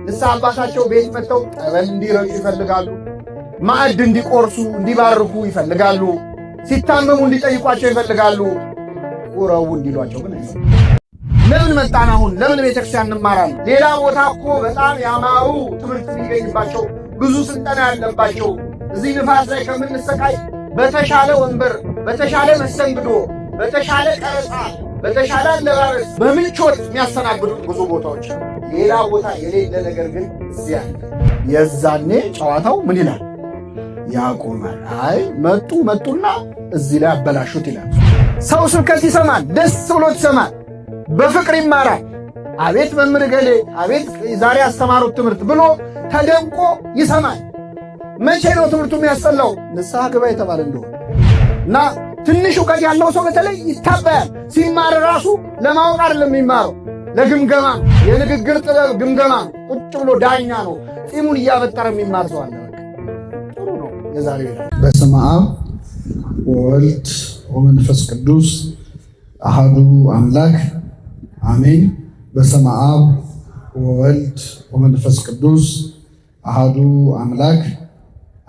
ንስሐ አባታቸው ቤት መጥተው ጠበል እንዲረጩ ይፈልጋሉ። ማዕድ እንዲቆርሱ እንዲባርኩ ይፈልጋሉ። ሲታመሙ እንዲጠይቋቸው ይፈልጋሉ። ቁረቡ እንዲሏቸው ግን ለምን መጣን አሁን? ለምን ቤተክርስቲያን እንማራለን? ሌላ ቦታ እኮ በጣም ያማሩ ትምህርት የሚገኝባቸው ብዙ ስልጠና ያለባቸው እዚህ ንፋስ ላይ ከምንሰቃይ በተሻለ ወንበር፣ በተሻለ መስተንግዶ፣ በተሻለ ቀረጻ፣ በተሻለ አለባበስ በምቾት የሚያስተናግዱት ብዙ ቦታዎች ሌላ ቦታ የሌለ ነገር ግን እዚያ የዛኔ ጨዋታው ምን ይላል? ያቆማል። አይ መጡና እዚህ ላይ አበላሹት ይላል። ሰው ስብከት ይሰማል፣ ደስ ብሎት ይሰማል፣ በፍቅር ይማራል። አቤት መምህር ገሌ አቤት ዛሬ ያስተማሩት ትምህርት ብሎ ተደንቆ ይሰማል። መቼ ነው ትምህርቱ የሚያስጠላው? ንስሐ ግባ የተባለ እንደሆነ እና ትንሽ እውቀት ያለው ሰው በተለይ ይታበያል። ሲማር ራሱ ለማወቅ አይደለም የሚማረው፣ ለግምገማ ነው። የንግግር ጥበብ ግምገማ ነው። ቁጭ ብሎ ዳኛ ነው። ጺሙን እያበጠረ የሚማር ሰው አለ። ጥሩ ነው። የዛሬው በስመ አብ ወወልድ ወመንፈስ ቅዱስ አሐዱ አምላክ አሜን። በስመ አብ ወወልድ ወመንፈስ ቅዱስ አሐዱ አምላክ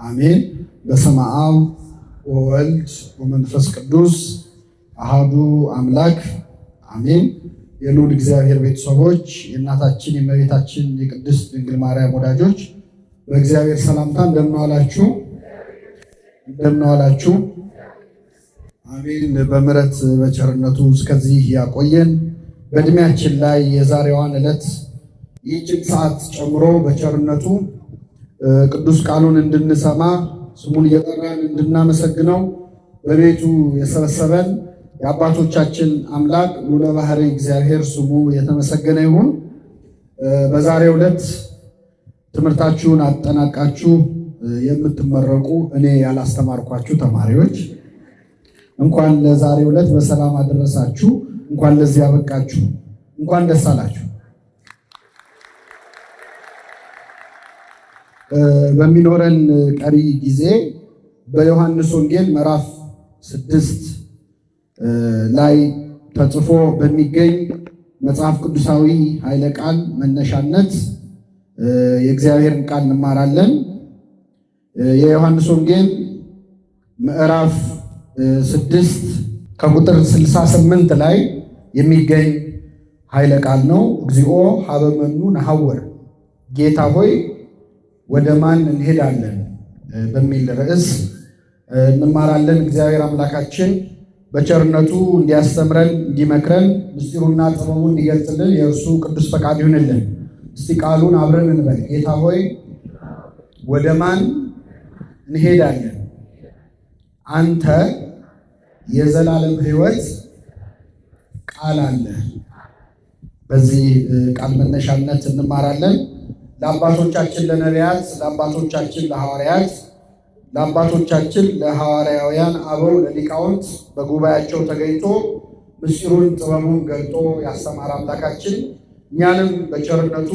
አሜን። በስመ አብ ወወልድ ወመንፈስ ቅዱስ አሐዱ አምላክ አሜን። የልዑል እግዚአብሔር ቤተሰቦች፣ የእናታችን የእመቤታችን የቅድስት ድንግል ማርያም ወዳጆች በእግዚአብሔር ሰላምታ እንደምንዋላችሁ አሜን። በምሕረት በቸርነቱ እስከዚህ ያቆየን። በእድሜያችን ላይ የዛሬዋን ዕለት ይህችን ሰዓት ጨምሮ በቸርነቱ ቅዱስ ቃሉን እንድንሰማ ስሙን እየጠራን እንድናመሰግነው በቤቱ የሰበሰበን የአባቶቻችን አምላክ ልዑለ ባሕርይ እግዚአብሔር ስሙ የተመሰገነ ይሁን። በዛሬው ዕለት ትምህርታችሁን አጠናቃችሁ የምትመረቁ እኔ ያላስተማርኳችሁ ተማሪዎች እንኳን ለዛሬው ዕለት በሰላም አደረሳችሁ። እንኳን ለዚህ ያበቃችሁ። እንኳን ደስ አላችሁ። በሚኖረን ቀሪ ጊዜ በዮሐንስ ወንጌል ምዕራፍ 6 ላይ ተጽፎ በሚገኝ መጽሐፍ ቅዱሳዊ ኃይለ ቃል መነሻነት የእግዚአብሔርን ቃል እንማራለን። የዮሐንስ ወንጌል ምዕራፍ 6 ከቁጥር 68 ላይ የሚገኝ ኃይለ ቃል ነው። እግዚኦ ሀበመኑ ነሐወር፣ ጌታ ሆይ ወደ ማን እንሄዳለን በሚል ርዕስ እንማራለን። እግዚአብሔር አምላካችን በቸርነቱ እንዲያስተምረን እንዲመክረን ምስጢሩና ጥበቡ እንዲገልጽልን የእርሱ ቅዱስ ፈቃድ ይሁንልን። እስቲ ቃሉን አብረን እንበል። ጌታ ሆይ ወደ ማን እንሄዳለን? አንተ የዘላለም ሕይወት ቃል አለ። በዚህ ቃል መነሻነት እንማራለን። ለአባቶቻችን ለነቢያት፣ ለአባቶቻችን ለሐዋርያት፣ ለአባቶቻችን ለሐዋርያውያን አበው ለሊቃውንት በጉባኤያቸው ተገኝቶ ምስጢሩን ጥበቡን ገልጦ ያስተማረ አምላካችን እኛንም በቸርነቱ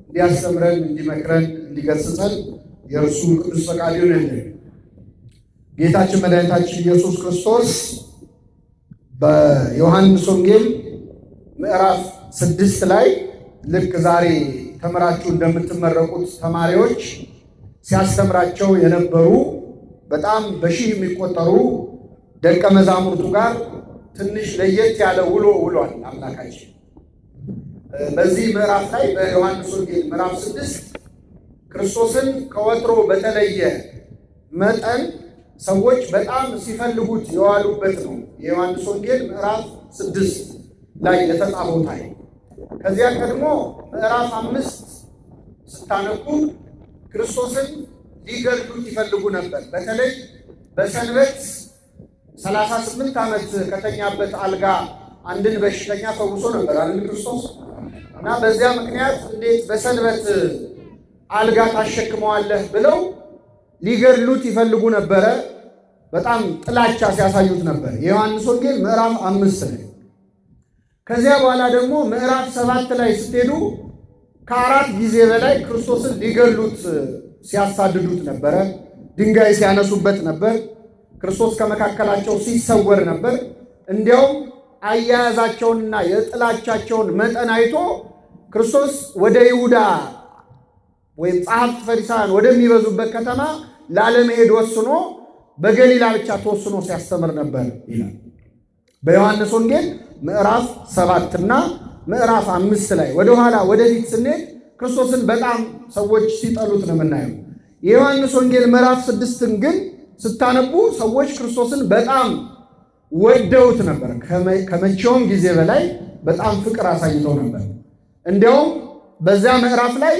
እንዲያስተምረን እንዲመክረን እንዲገስጸን የእርሱ ቅዱስ ፈቃድ ይሁንልን። ጌታችን መድኃኒታችን ኢየሱስ ክርስቶስ በዮሐንስ ወንጌል ምዕራፍ 6 ላይ ልክ ዛሬ ተምራችሁ እንደምትመረቁት ተማሪዎች ሲያስተምራቸው የነበሩ በጣም በሺህ የሚቆጠሩ ደቀ መዛሙርቱ ጋር ትንሽ ለየት ያለ ውሎ ውሏል አምላካችን። በዚህ ምዕራፍ ላይ በዮሐንስ ወንጌል ምዕራፍ 6 ክርስቶስን ከወትሮ በተለየ መጠን ሰዎች በጣም ሲፈልጉት የዋሉበት ነው። የዮሐንስ ወንጌል ምዕራፍ 6 ላይ የተጻፈው ታይ ከዚያ ቀድሞ ምዕራፍ 5 ስታነቡ ክርስቶስን ሊገድሉት ይፈልጉ ነበር። በተለይ በሰንበት 38 ዓመት ከተኛበት አልጋ አንድን በሽተኛ ፈውሶ ነበር አይደል ክርስቶስ። እና በዚያ ምክንያት እንዴት በሰንበት አልጋ ታሸክመዋለህ ብለው ሊገድሉት ይፈልጉ ነበረ። በጣም ጥላቻ ሲያሳዩት ነበር። የዮሐንስ ወንጌል ምዕራፍ 5 ላይ ከዚያ በኋላ ደግሞ ምዕራፍ 7 ላይ ስትሄዱ ከ4 ጊዜ በላይ ክርስቶስን ሊገሉት ሲያሳድዱት ነበረ። ድንጋይ ሲያነሱበት ነበር። ክርስቶስ ከመካከላቸው ሲሰወር ነበር። እንዲያውም አያያዛቸውንና የጥላቻቸውን መጠን አይቶ ክርስቶስ ወደ ይሁዳ ወይም ጸሐፍት ፈሪሳውያን ወደሚበዙበት ከተማ ላለመሄድ ወስኖ በገሊላ ብቻ ተወስኖ ሲያስተምር ነበር ይላል። በዮሐንስ ወንጌል ምዕራፍ 7 እና ምዕራፍ 5 ላይ ወደኋላ ወደፊት ስንሄድ ክርስቶስን በጣም ሰዎች ሲጠሉት ነው የምናየው። የዮሐንስ ወንጌል ምዕራፍ 6ን ግን ስታነቡ ሰዎች ክርስቶስን በጣም ወደውት ነበር። ከመቼውም ጊዜ በላይ በጣም ፍቅር አሳይተው ነበር። እንዲያውም በዚያ ምዕራፍ ላይ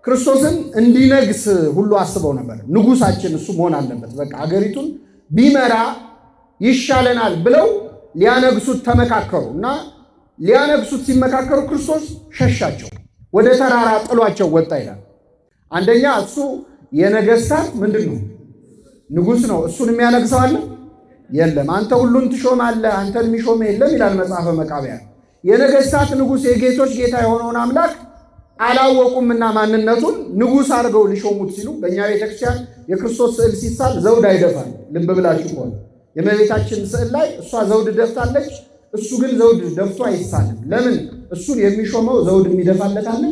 ክርስቶስን እንዲነግስ ሁሉ አስበው ነበር። ንጉሳችን እሱ መሆን አለበት፣ በቃ አገሪቱን ቢመራ ይሻለናል ብለው ሊያነግሱት ተመካከሩ እና ሊያነግሱት ሲመካከሩ ክርስቶስ ሸሻቸው፣ ወደ ተራራ ጥሏቸው ወጣ ይላል። አንደኛ እሱ የነገሥታት ምንድን ነው? ንጉሥ ነው። እሱን የሚያነግሰው አለ? የለም። አንተ ሁሉን ትሾማለህ፣ አንተን የሚሾም የለም ይላል መጽሐፈ መቃብያን። የነገሥታት ንጉሥ የጌቶች ጌታ የሆነውን አምላክ አላወቁምና ማንነቱን ንጉሥ አድርገው ሊሾሙት ሲሉ በእኛ ቤተክርስቲያን የክርስቶስ ስዕል ሲሳል ዘውድ አይደፋል። ልብ ብላችሁ ከሆነ የእመቤታችን ስዕል ላይ እሷ ዘውድ ደፍታለች፣ እሱ ግን ዘውድ ደፍቶ አይሳልም። ለምን? እሱን የሚሾመው ዘውድ የሚደፋለት አለ?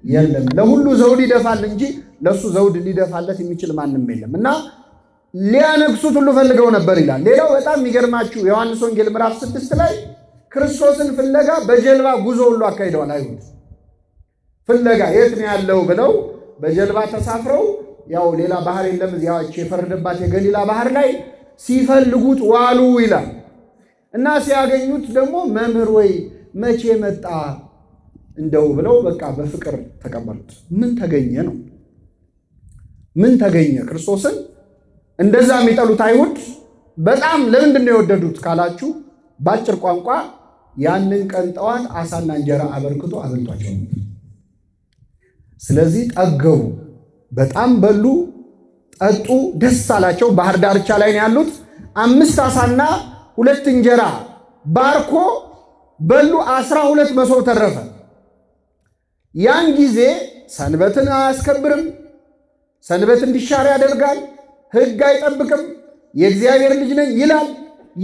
የለም። ለሁሉ ዘውድ ይደፋል እንጂ ለእሱ ዘውድ ሊደፋለት የሚችል ማንም የለም። እና ሊያነግሱት ሁሉ ፈልገው ነበር ይላል። ሌላው በጣም የሚገርማችሁ ዮሐንስ ወንጌል ምዕራፍ 6 ላይ ክርስቶስን ፍለጋ በጀልባ ጉዞ ሁሉ አካሂደዋል። አይሁድ ፍለጋ የት ነው ያለው ብለው በጀልባ ተሳፍረው፣ ያው ሌላ ባህር የለም እዚያች የፈረደባት የገሊላ ባህር ላይ ሲፈልጉት ዋሉ ይላል። እና ሲያገኙት ደግሞ መምህር ወይ መቼ መጣ እንደው ብለው በቃ በፍቅር ተቀበሉት። ምን ተገኘ ነው? ምን ተገኘ? ክርስቶስን እንደዛ የሚጠሉት አይሁድ በጣም ለምንድን ነው የወደዱት ካላችሁ፣ በአጭር ቋንቋ ያንን ቀን ጠዋት አሳና እንጀራ አበርክቶ አበልቷቸው ነበር። ስለዚህ ጠገቡ፣ በጣም በሉ፣ ጠጡ፣ ደስ አላቸው። ባህር ዳርቻ ላይ ነው ያሉት። 5 ዓሣና 2 እንጀራ ባርኮ በሉ። 12 መሶብ ተረፈ። ያን ጊዜ ሰንበትን አያስከብርም፣ ሰንበት እንዲሻር ያደርጋል፣ ሕግ አይጠብቅም፣ የእግዚአብሔር ልጅ ነኝ ይላል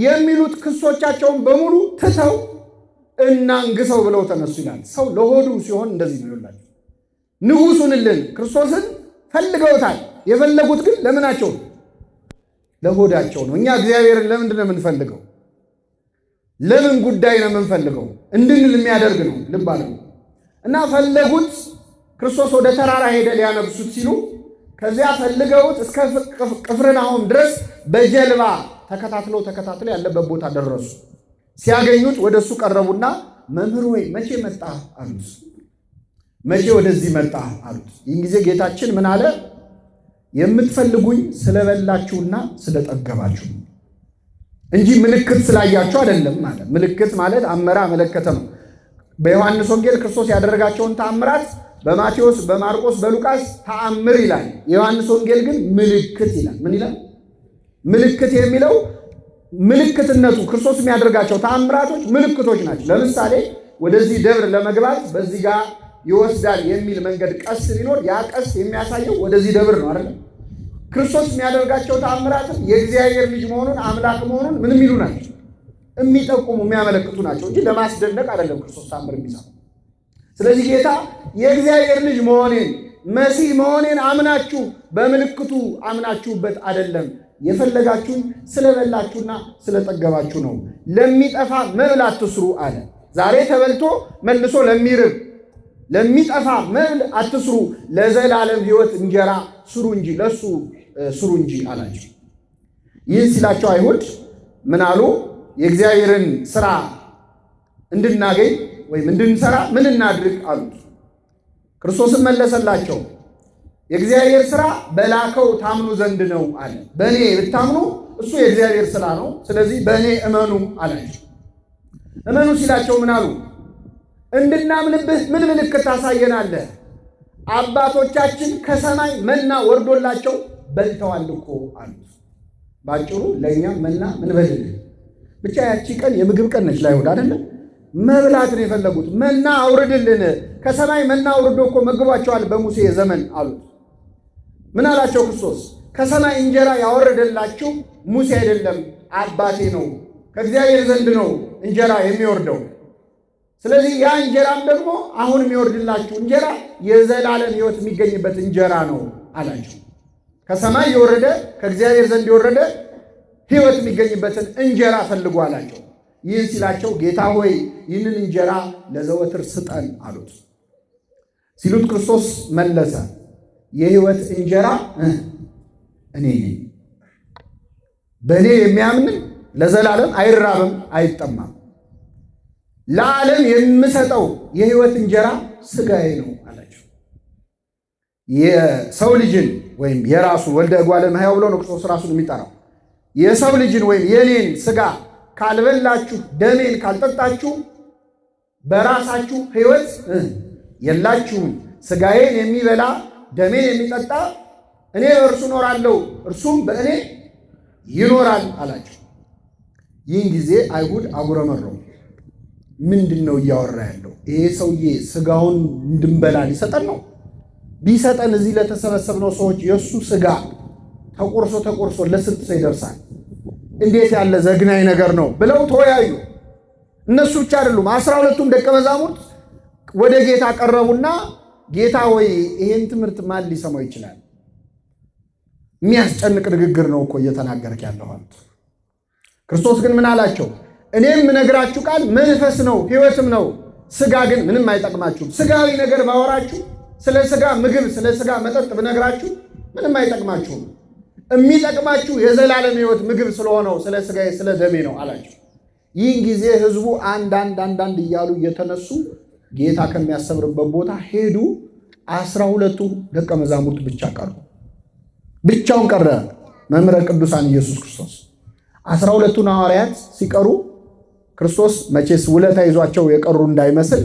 የሚሉት ክሶቻቸውን በሙሉ ትተው እናንግሰው ብለው ተነሱ ይላል። ሰው ለሆዱ ሲሆን እንደዚህ ነው ይላል። ንጉሱንልን ክርስቶስን ፈልገውታል። የፈለጉት ግን ለምናቸው? ለሆዳቸው ነው። እኛ እግዚአብሔርን ለምንድን ነው የምንፈልገው? ለምን ጉዳይ ነው የምንፈልገው? እንድንል የሚያደርግ ነው። ልብ አለ እና ፈለጉት። ክርስቶስ ወደ ተራራ ሄደ ሊያነግሱት ሲሉ ከዚያ ፈልገውት እስከ ቅፍርናሆም ድረስ በጀልባ ተከታትለው ያለበት ቦታ ደረሱ። ሲያገኙት ወደ እሱ ቀረቡና መምህር ወይ መቼ መጣ አሉት። መቼ ወደዚህ መጣ አሉት። ይህን ጊዜ ጌታችን ምን አለ? የምትፈልጉኝ ስለበላችሁና ስለጠገባችሁ እንጂ ምልክት ስላያችሁ አይደለም ማለት። ምልክት ማለት አመራ መለከተ ነው። በዮሐንስ ወንጌል ክርስቶስ ያደረጋቸውን ተአምራት በማቴዎስ፣ በማርቆስ፣ በሉቃስ ተአምር ይላል። የዮሐንስ ወንጌል ግን ምልክት ይላል። ምን ይላል? ምልክት የሚለው ምልክትነቱ ክርስቶስ የሚያደርጋቸው ተአምራቶች ምልክቶች ናቸው። ለምሳሌ ወደዚህ ደብር ለመግባት በዚህ ጋር ይወስዳል የሚል መንገድ ቀስት ቢኖር ያ ቀስት የሚያሳየው ወደዚህ ደብር ነው አይደል? ክርስቶስ የሚያደርጋቸው ተአምራትም የእግዚአብሔር ልጅ መሆኑን አምላክ መሆኑን ምን የሚሉ ናቸው? የሚጠቁሙ የሚያመለክቱ ናቸው እንጂ ለማስደነቅ አይደለም ክርስቶስ ተአምር የሚሰራው። ስለዚህ ጌታ የእግዚአብሔር ልጅ መሆኔን መሲህ መሆኔን አምናችሁ በምልክቱ አምናችሁበት አይደለም። የፈለጋችሁን ስለበላችሁና ስለጠገባችሁ ነው። ለሚጠፋ መብል አትስሩ አለ። ዛሬ ተበልቶ መልሶ ለሚጠፋ መብል አትስሩ፣ ለዘላለም ሕይወት እንጀራ ስሩ እንጂ ለሱ ስሩ እንጂ አላቸው። ይህን ሲላቸው አይሁድ ምን አሉ? የእግዚአብሔርን ስራ እንድናገኝ ወይም እንድንሰራ ምን እናድርግ አሉት። ክርስቶስም መለሰላቸው፣ የእግዚአብሔር ስራ በላከው ታምኑ ዘንድ ነው አለ። በእኔ ብታምኑ እሱ የእግዚአብሔር ስራ ነው፣ ስለዚህ በእኔ እመኑ አላቸው። እመኑ ሲላቸው ምን አሉ? እንድናምንብህ ምን ምልክት ታሳየናለህ? አባቶቻችን ከሰማይ መና ወርዶላቸው በልተዋል እኮ አሉት። ባጭሩ ለእኛም መና ምን በልልን? ብቻ ያቺ ቀን የምግብ ቀን ነች ለአይሁድ አይደለም? መብላት ነው የፈለጉት። መና አውርድልን፣ ከሰማይ መና አውርዶ እኮ መግቧቸዋል በሙሴ ዘመን አሉት። ምን አላቸው ክርስቶስ? ከሰማይ እንጀራ ያወረደላችሁ ሙሴ አይደለም አባቴ ነው፣ ከእግዚአብሔር ዘንድ ነው እንጀራ የሚወርደው። ስለዚህ ያ እንጀራም ደግሞ አሁን የሚወርድላችሁ እንጀራ የዘላለም ሕይወት የሚገኝበት እንጀራ ነው አላቸው። ከሰማይ የወረደ ከእግዚአብሔር ዘንድ የወረደ ሕይወት የሚገኝበትን እንጀራ ፈልጉ አላቸው። ይህን ሲላቸው ጌታ ሆይ ይህንን እንጀራ ለዘወትር ስጠን አሉት። ሲሉት ክርስቶስ መለሰ፣ የሕይወት እንጀራ እኔ ነኝ። በእኔ የሚያምን ለዘላለም አይራብም አይጠማም። ለዓለም የምሰጠው የሕይወት እንጀራ ሥጋዬ ነው አላቸው። የሰው ልጅን ወይም የራሱ ወልደ እጓለ እመሕያው ብሎ ነው ክርስቶስ ራሱን የሚጠራው። የሰው ልጅን ወይም የኔን ሥጋ ካልበላችሁ ደሜን ካልጠጣችሁ በራሳችሁ ሕይወት የላችሁም። ሥጋዬን የሚበላ ደሜን የሚጠጣ እኔ በእርሱ እኖራለሁ እርሱም በእኔ ይኖራል አላቸው። ይህን ጊዜ አይሁድ አጉረመረሙ። ምንድን ነው እያወራ ያለው? ይሄ ሰውዬ ሥጋውን እንድንበላ ሊሰጠን ነው? ቢሰጠን እዚህ ለተሰበሰብነው ሰዎች የእሱ ሥጋ ተቆርሶ ለስንት ሰው ይደርሳል? እንዴት ያለ ዘግናኝ ነገር ነው ብለው ተወያዩ። እነሱ ብቻ አይደሉም፣ 12ቱም ደቀ መዛሙርት ወደ ጌታ ቀረቡና ጌታ ሆይ ይሄን ትምህርት ማን ሊሰማው ይችላል? የሚያስጨንቅ ንግግር ነው እኮ እየተናገርክ ያለው አሉት። ክርስቶስ ግን ምን አላቸው? እኔም የምነግራችሁ ቃል መንፈስ ነው ሕይወትም ነው። ሥጋ ግን ምንም አይጠቅማችሁም። ሥጋዊ ነገር ባወራችሁ፣ ስለ ሥጋ ምግብ ስለ ሥጋ መጠጥ ብነግራችሁ ምንም አይጠቅማችሁም። የሚጠቅማችሁ የዘላለም ሕይወት ምግብ ስለሆነው ስለ ሥጋዬ ስለ ደሜ ነው አላቸው። ይህን ጊዜ ሕዝቡ አንዳንድ እያሉ እየተነሱ ጌታ ከሚያስተምርበት ቦታ ሄዱ። 12ቱ ደቀ መዛሙርት ብቻ ቀሩ። ብቻውን ቀረ መምህረ ቅዱሳን ኢየሱስ ክርስቶስ። 12ቱን ሐዋርያት ሲቀሩ ክርስቶስ መቼስ ውለታ ይዟቸው የቀሩ እንዳይመስል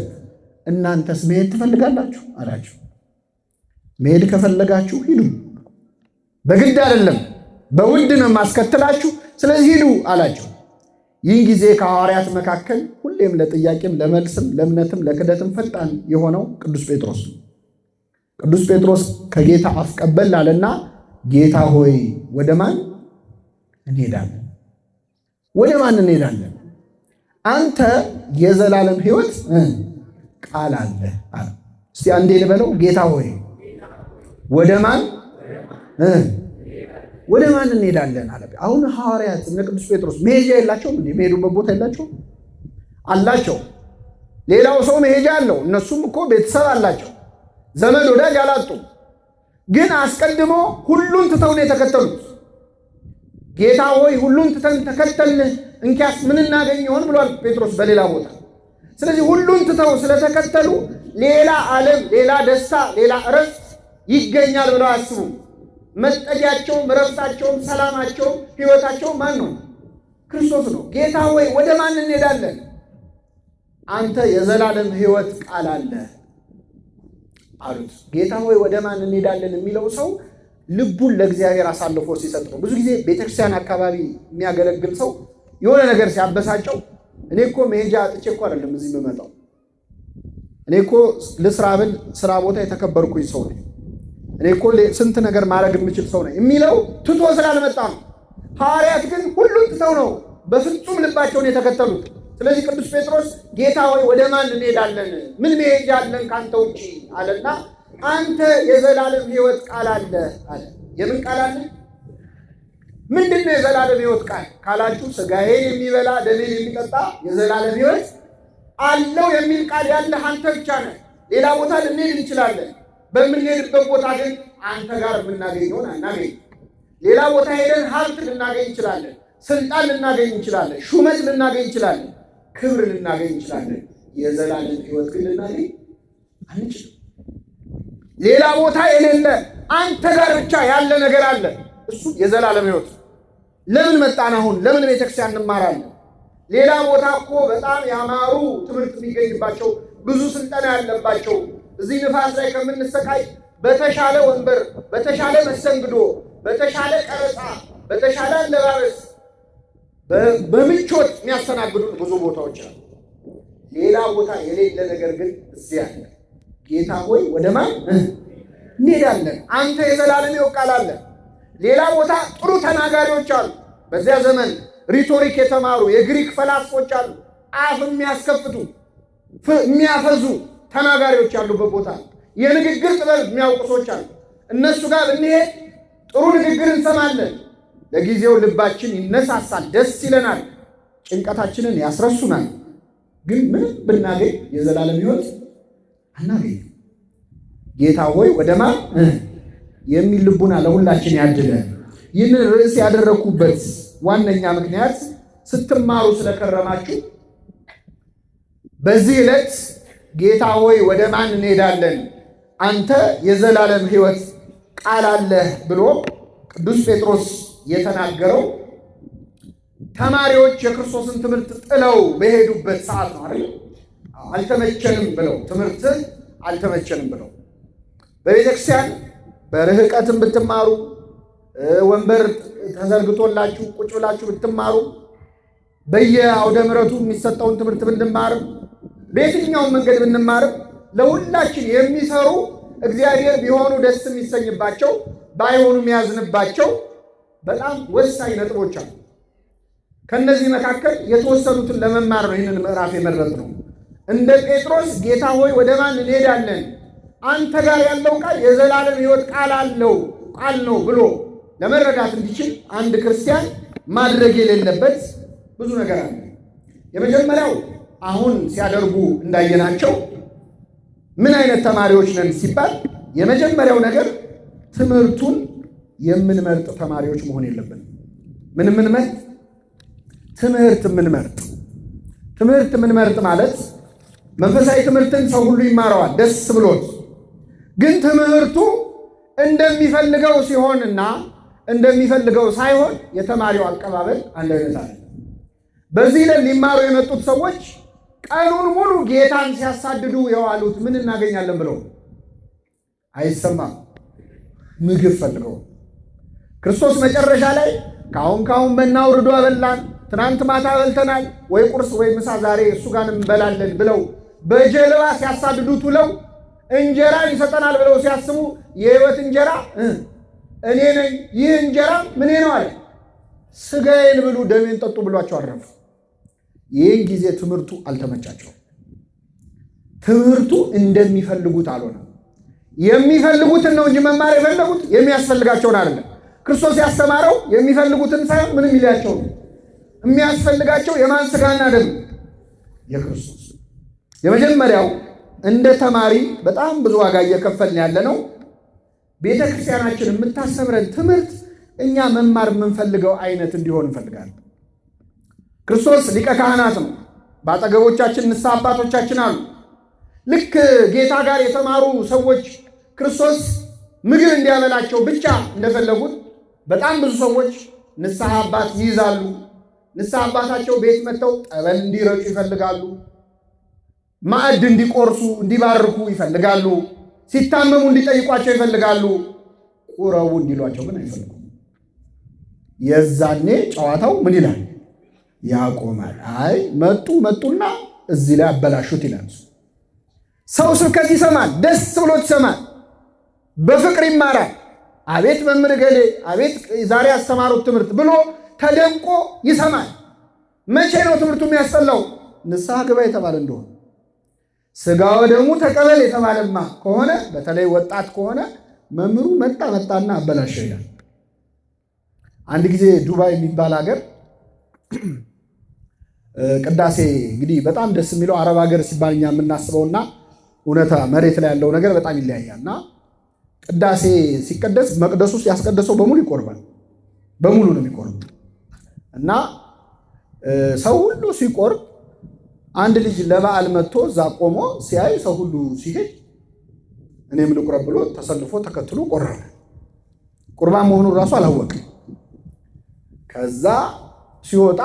እናንተስ መሄድ ትፈልጋላችሁ አላቸው። መሄድ ከፈለጋችሁ ሂዱ፣ በግድ አይደለም በውድ ነው ማስከተላችሁ፣ ስለዚህ ሂዱ አላቸው። ይህን ጊዜ ከሐዋርያት መካከል ሁሌም ለጥያቄም ለመልስም ለእምነትም ለክደትም ፈጣን የሆነው ቅዱስ ጴጥሮስ ነው። ቅዱስ ጴጥሮስ ከጌታ አፍ ቀበል አለና ጌታ ሆይ ወደ ማን እንሄዳለን? ወደ ማን እንሄዳለን? አንተ የዘላለም ሕይወት ቃል አለ አለ። እስቲ አንዴ ልበለው፣ ጌታ ሆይ ወደ ማን እንሄዳለን አለ። አሁን ሐዋርያት እነ ቅዱስ ጴጥሮስ መሄጃ የላቸውም እንዴ? መሄዱበት ቦታ የላቸውም? አላቸው። ሌላው ሰው መሄጃ አለው። እነሱም እኮ ቤተሰብ አላቸው፣ ዘመድ ወዳጅ አላጡም። ግን አስቀድሞ ሁሉን ትተው ነው የተከተሉት። ጌታ ሆይ ሁሉን ትተን ተከተልን፣ እንኪያስ ምን እናገኝ ይሆን ብሏል ጴጥሮስ በሌላ ቦታ። ስለዚህ ሁሉን ትተው ስለተከተሉ ሌላ ዓለም፣ ሌላ ደስታ፣ ሌላ እረፍት ይገኛል ብለው አያስቡም። መጠጊያቸውም፣ እረፍታቸውም፣ ሰላማቸውም፣ ሕይወታቸውም ማን ነው? ክርስቶስ ነው። ጌታ ሆይ ወደ ማን እንሄዳለን? አንተ የዘላለም ሕይወት ቃል አለ አሉት። ጌታ ሆይ ወደ ማን እንሄዳለን የሚለው ሰው ልቡን ለእግዚአብሔር አሳልፎ ሲሰጥ ነው። ብዙ ጊዜ ቤተክርስቲያን አካባቢ የሚያገለግል ሰው የሆነ ነገር ሲያበሳጨው እኔ እኮ መሄጃ አጥቼ እኮ አይደለም እዚህ የምመጣው፣ እኔ እኮ ልስራ ብል ስራ ቦታ የተከበርኩኝ ሰው ነኝ፣ እኔ እኮ ስንት ነገር ማድረግ የምችል ሰው ነኝ የሚለው ትቶ ስላልመጣ ነው። ሐዋርያት ግን ሁሉን ትተው ነው በፍጹም ልባቸውን የተከተሉት። ስለዚህ ቅዱስ ጴጥሮስ ጌታ ሆይ ወደ ማን እንሄዳለን? ምን መሄጃ አለን ካንተ ውጪ አለና አንተ የዘላለም ሕይወት ቃል አለ አለ። የምን ቃል አለ? ምንድን ነው የዘላለም ሕይወት ቃል ካላችሁ፣ ሥጋዬን የሚበላ ደሜን የሚጠጣ የዘላለም ሕይወት አለው የሚል ቃል ያለህ አንተ ብቻ ነህ። ሌላ ቦታ ልንሄድ እንችላለን። በምንሄድበት ቦታ ግን አንተ ጋር የምናገኘውን አናገኝ። ሌላ ቦታ ሄደን ሀብት ልናገኝ እንችላለን፣ ስልጣን ልናገኝ እንችላለን፣ ሹመት ልናገኝ እንችላለን፣ ክብር ልናገኝ እንችላለን። የዘላለም ሕይወት ግን ልናገኝ አንችልም። ሌላ ቦታ የሌለ አንተ ጋር ብቻ ያለ ነገር አለ፣ እሱ የዘላለም ሕይወት። ለምን መጣን አሁን? ለምን ቤተክርስቲያን እንማራለን? ሌላ ቦታ እኮ በጣም ያማሩ ትምህርት የሚገኝባቸው ብዙ ስልጠና ያለባቸው፣ እዚህ ንፋስ ላይ ከምንሰቃይ በተሻለ ወንበር፣ በተሻለ መስተንግዶ፣ በተሻለ ቀረጻ፣ በተሻለ አለባበስ፣ በምቾት የሚያስተናግዱ ብዙ ቦታዎች አሉ። ሌላ ቦታ የሌለ ነገር ግን እዚህ አለ። ጌታ ሆይ ወደ ማን እንሄዳለን? አንተ የዘላለም ሕይወት ቃል አለ። ሌላ ቦታ ጥሩ ተናጋሪዎች አሉ። በዚያ ዘመን ሪቶሪክ የተማሩ የግሪክ ፈላስፎች አሉ፣ አፍ የሚያስከፍቱ የሚያፈዙ ተናጋሪዎች ያሉበት ቦታ ነው። የንግግር ጥበብ የሚያውቁ ሰዎች አሉ። እነሱ ጋር ብንሄድ ጥሩ ንግግር እንሰማለን። ለጊዜው ልባችን ይነሳሳል፣ ደስ ይለናል፣ ጭንቀታችንን ያስረሱናል። ግን ምንም ብናገኝ የዘላለም ሕይወት አናገኝ። ጌታ ሆይ ወደ ማን የሚል ልቡና ለሁላችን ያድለን። ይህንን ርዕስ ያደረኩበት ዋነኛ ምክንያት ስትማሩ ስለከረማችሁ በዚህ ዕለት ጌታ ሆይ ወደ ማን እንሄዳለን? አንተ የዘላለም ሕይወት ቃል አለህ ብሎ ቅዱስ ጴጥሮስ የተናገረው ተማሪዎች የክርስቶስን ትምህርት ጥለው በሄዱበት ሰዓት ነው አይደል? አልተመቸንም ብለው ትምህርት አልተመቸንም ብለው በቤተክርስቲያን በርህቀትም ብትማሩ ወንበር ተዘርግቶላችሁ ቁጭ ብላችሁ ብትማሩ በየአውደ ምሕረቱ የሚሰጠውን ትምህርት ብንማር በየትኛውም መንገድ ብንማር ለሁላችን የሚሰሩ እግዚአብሔር ቢሆኑ ደስ የሚሰኝባቸው ባይሆኑ የሚያዝንባቸው በጣም ወሳኝ ነጥቦች አሉ። ከነዚህ መካከል የተወሰኑትን ለመማር ነው ይህንን ምዕራፍ የመረጥነው። እንደ ጴጥሮስ ጌታ ሆይ ወደ ማን እንሄዳለን? አንተ ጋር ያለው ቃል የዘላለም ሕይወት ቃል ነው ብሎ ለመረዳት እንዲችል አንድ ክርስቲያን ማድረግ የሌለበት ብዙ ነገር አለ። የመጀመሪያው አሁን ሲያደርጉ እንዳየናቸው ምን አይነት ተማሪዎች ነን ሲባል የመጀመሪያው ነገር ትምህርቱን የምንመርጥ ተማሪዎች መሆን የለብንም። ምንመርጥ? ትምህርት የምንመርጥ ማለት መንፈሳዊ ትምህርትን ሰው ሁሉ ይማረዋል ደስ ብሎት፣ ግን ትምህርቱ እንደሚፈልገው ሲሆንና እንደሚፈልገው ሳይሆን የተማሪው አቀባበል አንድ አይነት አለ። በዚህ ላይ ሊማሩ የመጡት ሰዎች ቀኑን ሙሉ ጌታን ሲያሳድዱ የዋሉት ምን እናገኛለን ብለው አይሰማም። ምግብ ፈልገው ክርስቶስ መጨረሻ ላይ ካሁን መና አውርዶ አበላን፣ ትናንት ማታ በልተናል፣ ወይ ቁርስ ወይ ምሳ ዛሬ እሱ ጋር እንበላለን ብለው በጀልባ ሲያሳድዱት ውለው እንጀራ ይሰጠናል ብለው ሲያስቡ የሕይወት እንጀራ እኔ ነኝ፣ ይህ እንጀራ ምን ነው አለ፣ ሥጋዬን ብሉ ደሜን ጠጡ ብሏቸው አረፉ። ይህን ጊዜ ትምህርቱ አልተመቻቸው። ትምህርቱ እንደሚፈልጉት አልሆነም። የሚፈልጉትን ነው እንጂ መማር የፈለጉት የሚያስፈልጋቸውን አይደለም። ክርስቶስ ያስተማረው የሚፈልጉትን ሳይሆን ምንም ይላቸው ነው። የሚያስፈልጋቸው የማን ሥጋና ደም? የክርስቶስ። የመጀመሪያው እንደ ተማሪ በጣም ብዙ ዋጋ እየከፈልን ያለ ነው። ቤተ ክርስቲያናችን የምታስተምረን ትምህርት እኛ መማር የምንፈልገው አይነት እንዲሆን እንፈልጋለን። ክርስቶስ ሊቀ ካህናት ነው። በአጠገቦቻችን ንስሐ አባቶቻችን አሉ። ልክ ጌታ ጋር የተማሩ ሰዎች ክርስቶስ ምግብ እንዲያበላቸው ብቻ እንደፈለጉት በጣም ብዙ ሰዎች ንስሐ አባት ይይዛሉ። ንስሐ አባታቸው ቤት መጥተው ጠበል እንዲረጩ ይፈልጋሉ። ማዕድ እንዲቆርሱ እንዲባርኩ ይፈልጋሉ። ሲታመሙ እንዲጠይቋቸው ይፈልጋሉ። ቁረቡ እንዲሏቸው ግን አይፈልጉም። የዛኔ ጨዋታው ምን ይላል? ያቆማል። አይ መጡና እዚህ ላይ አበላሹት ይላል። ሰው ስብከት ይሰማል፣ ደስ ብሎት ይሰማል፣ በፍቅር ይማራል። አቤት መምህር ገሌ፣ አቤት ዛሬ ያስተማሩት ትምህርት ብሎ ተደንቆ ይሰማል። መቼ ነው ትምህርቱ የሚያስጠላው? ንስሐ ግባ የተባለ እንደሆነ፣ ሥጋ ወደሙ ተቀበል የተባለማ ከሆነ፣ በተለይ ወጣት ከሆነ መምህሩ መጣና አበላሸ ይላል። አንድ ጊዜ ዱባይ የሚባል ሀገር ቅዳሴ እንግዲህ በጣም ደስ የሚለው አረብ ሀገር ሲባል እኛ የምናስበውና እውነታ መሬት ላይ ያለው ነገር በጣም ይለያያልና ቅዳሴ ሲቀደስ መቅደስ ውስጥ ያስቀደሰው በሙሉ ይቆርባል። በሙሉ ነው የሚቆርብ እና ሰው ሁሉ ሲቆርብ አንድ ልጅ ለበዓል መጥቶ እዛ ቆሞ ሲያይ ሰው ሁሉ ሲሄድ እኔም ልቁረብ ብሎ ተሰልፎ ተከትሎ ቆረበ። ቁርባን መሆኑን ራሱ አላወቅም። ከዛ ሲወጣ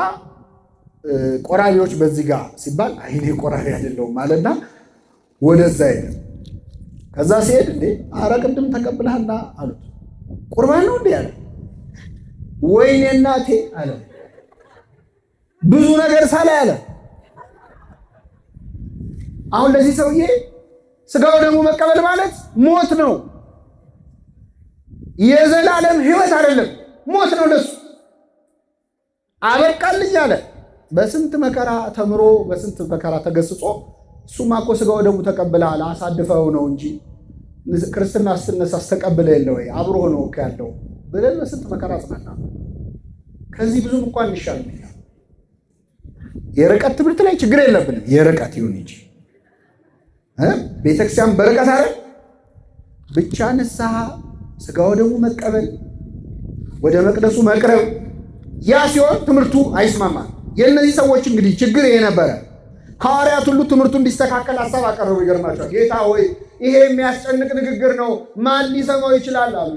ቆራቢዎች በዚህ ጋር ሲባል አይኔ ቆራቢ አይደለሁም ማለትና ወደዛ ሄደ። ከዛ ሲሄድ እንዴ አረ ቅድም ተቀብለሃልና አሉት። ቁርባን ነው እንዴ አለ። ወይኔ እናቴ አለ። ብዙ ነገር ሳለ አለ። አሁን ለዚህ ሰውዬ ሥጋው ደግሞ መቀበል ማለት ሞት ነው። የዘላለም ሕይወት አይደለም፣ ሞት ነው ለሱ። አበቃልኝ አለ። በስንት መከራ ተምሮ በስንት መከራ ተገስጾ እሱማ እኮ ሥጋው ደሙ ተቀብለሃል አሳድፈው ነው እንጂ ክርስትና ስትነሳስ ተቀብለ የለ ወይ አብሮ ነው እኮ ያለው ብለን በስንት መከራ ጽናና ከዚህ ብዙም እንኳን እንሻለን። የርቀት ትምህርት ላይ ችግር የለብንም። የርቀት ይሁን እንጂ ቤተክርስቲያን በርቀት አይደል ብቻ ንስሐ ሥጋው ደሙ መቀበል ወደ መቅደሱ መቅረብ ያ ሲሆን ትምህርቱ አይስማማም። የእነዚህ ሰዎች እንግዲህ ችግር ይሄ ነበረ። ሐዋርያት ሁሉ ትምህርቱ እንዲስተካከል ሐሳብ አቀረቡ። ይገርማቸዋል። ጌታ ሆይ ይሄ የሚያስጨንቅ ንግግር ነው፣ ማን ሊሰማው ይችላል አሉ።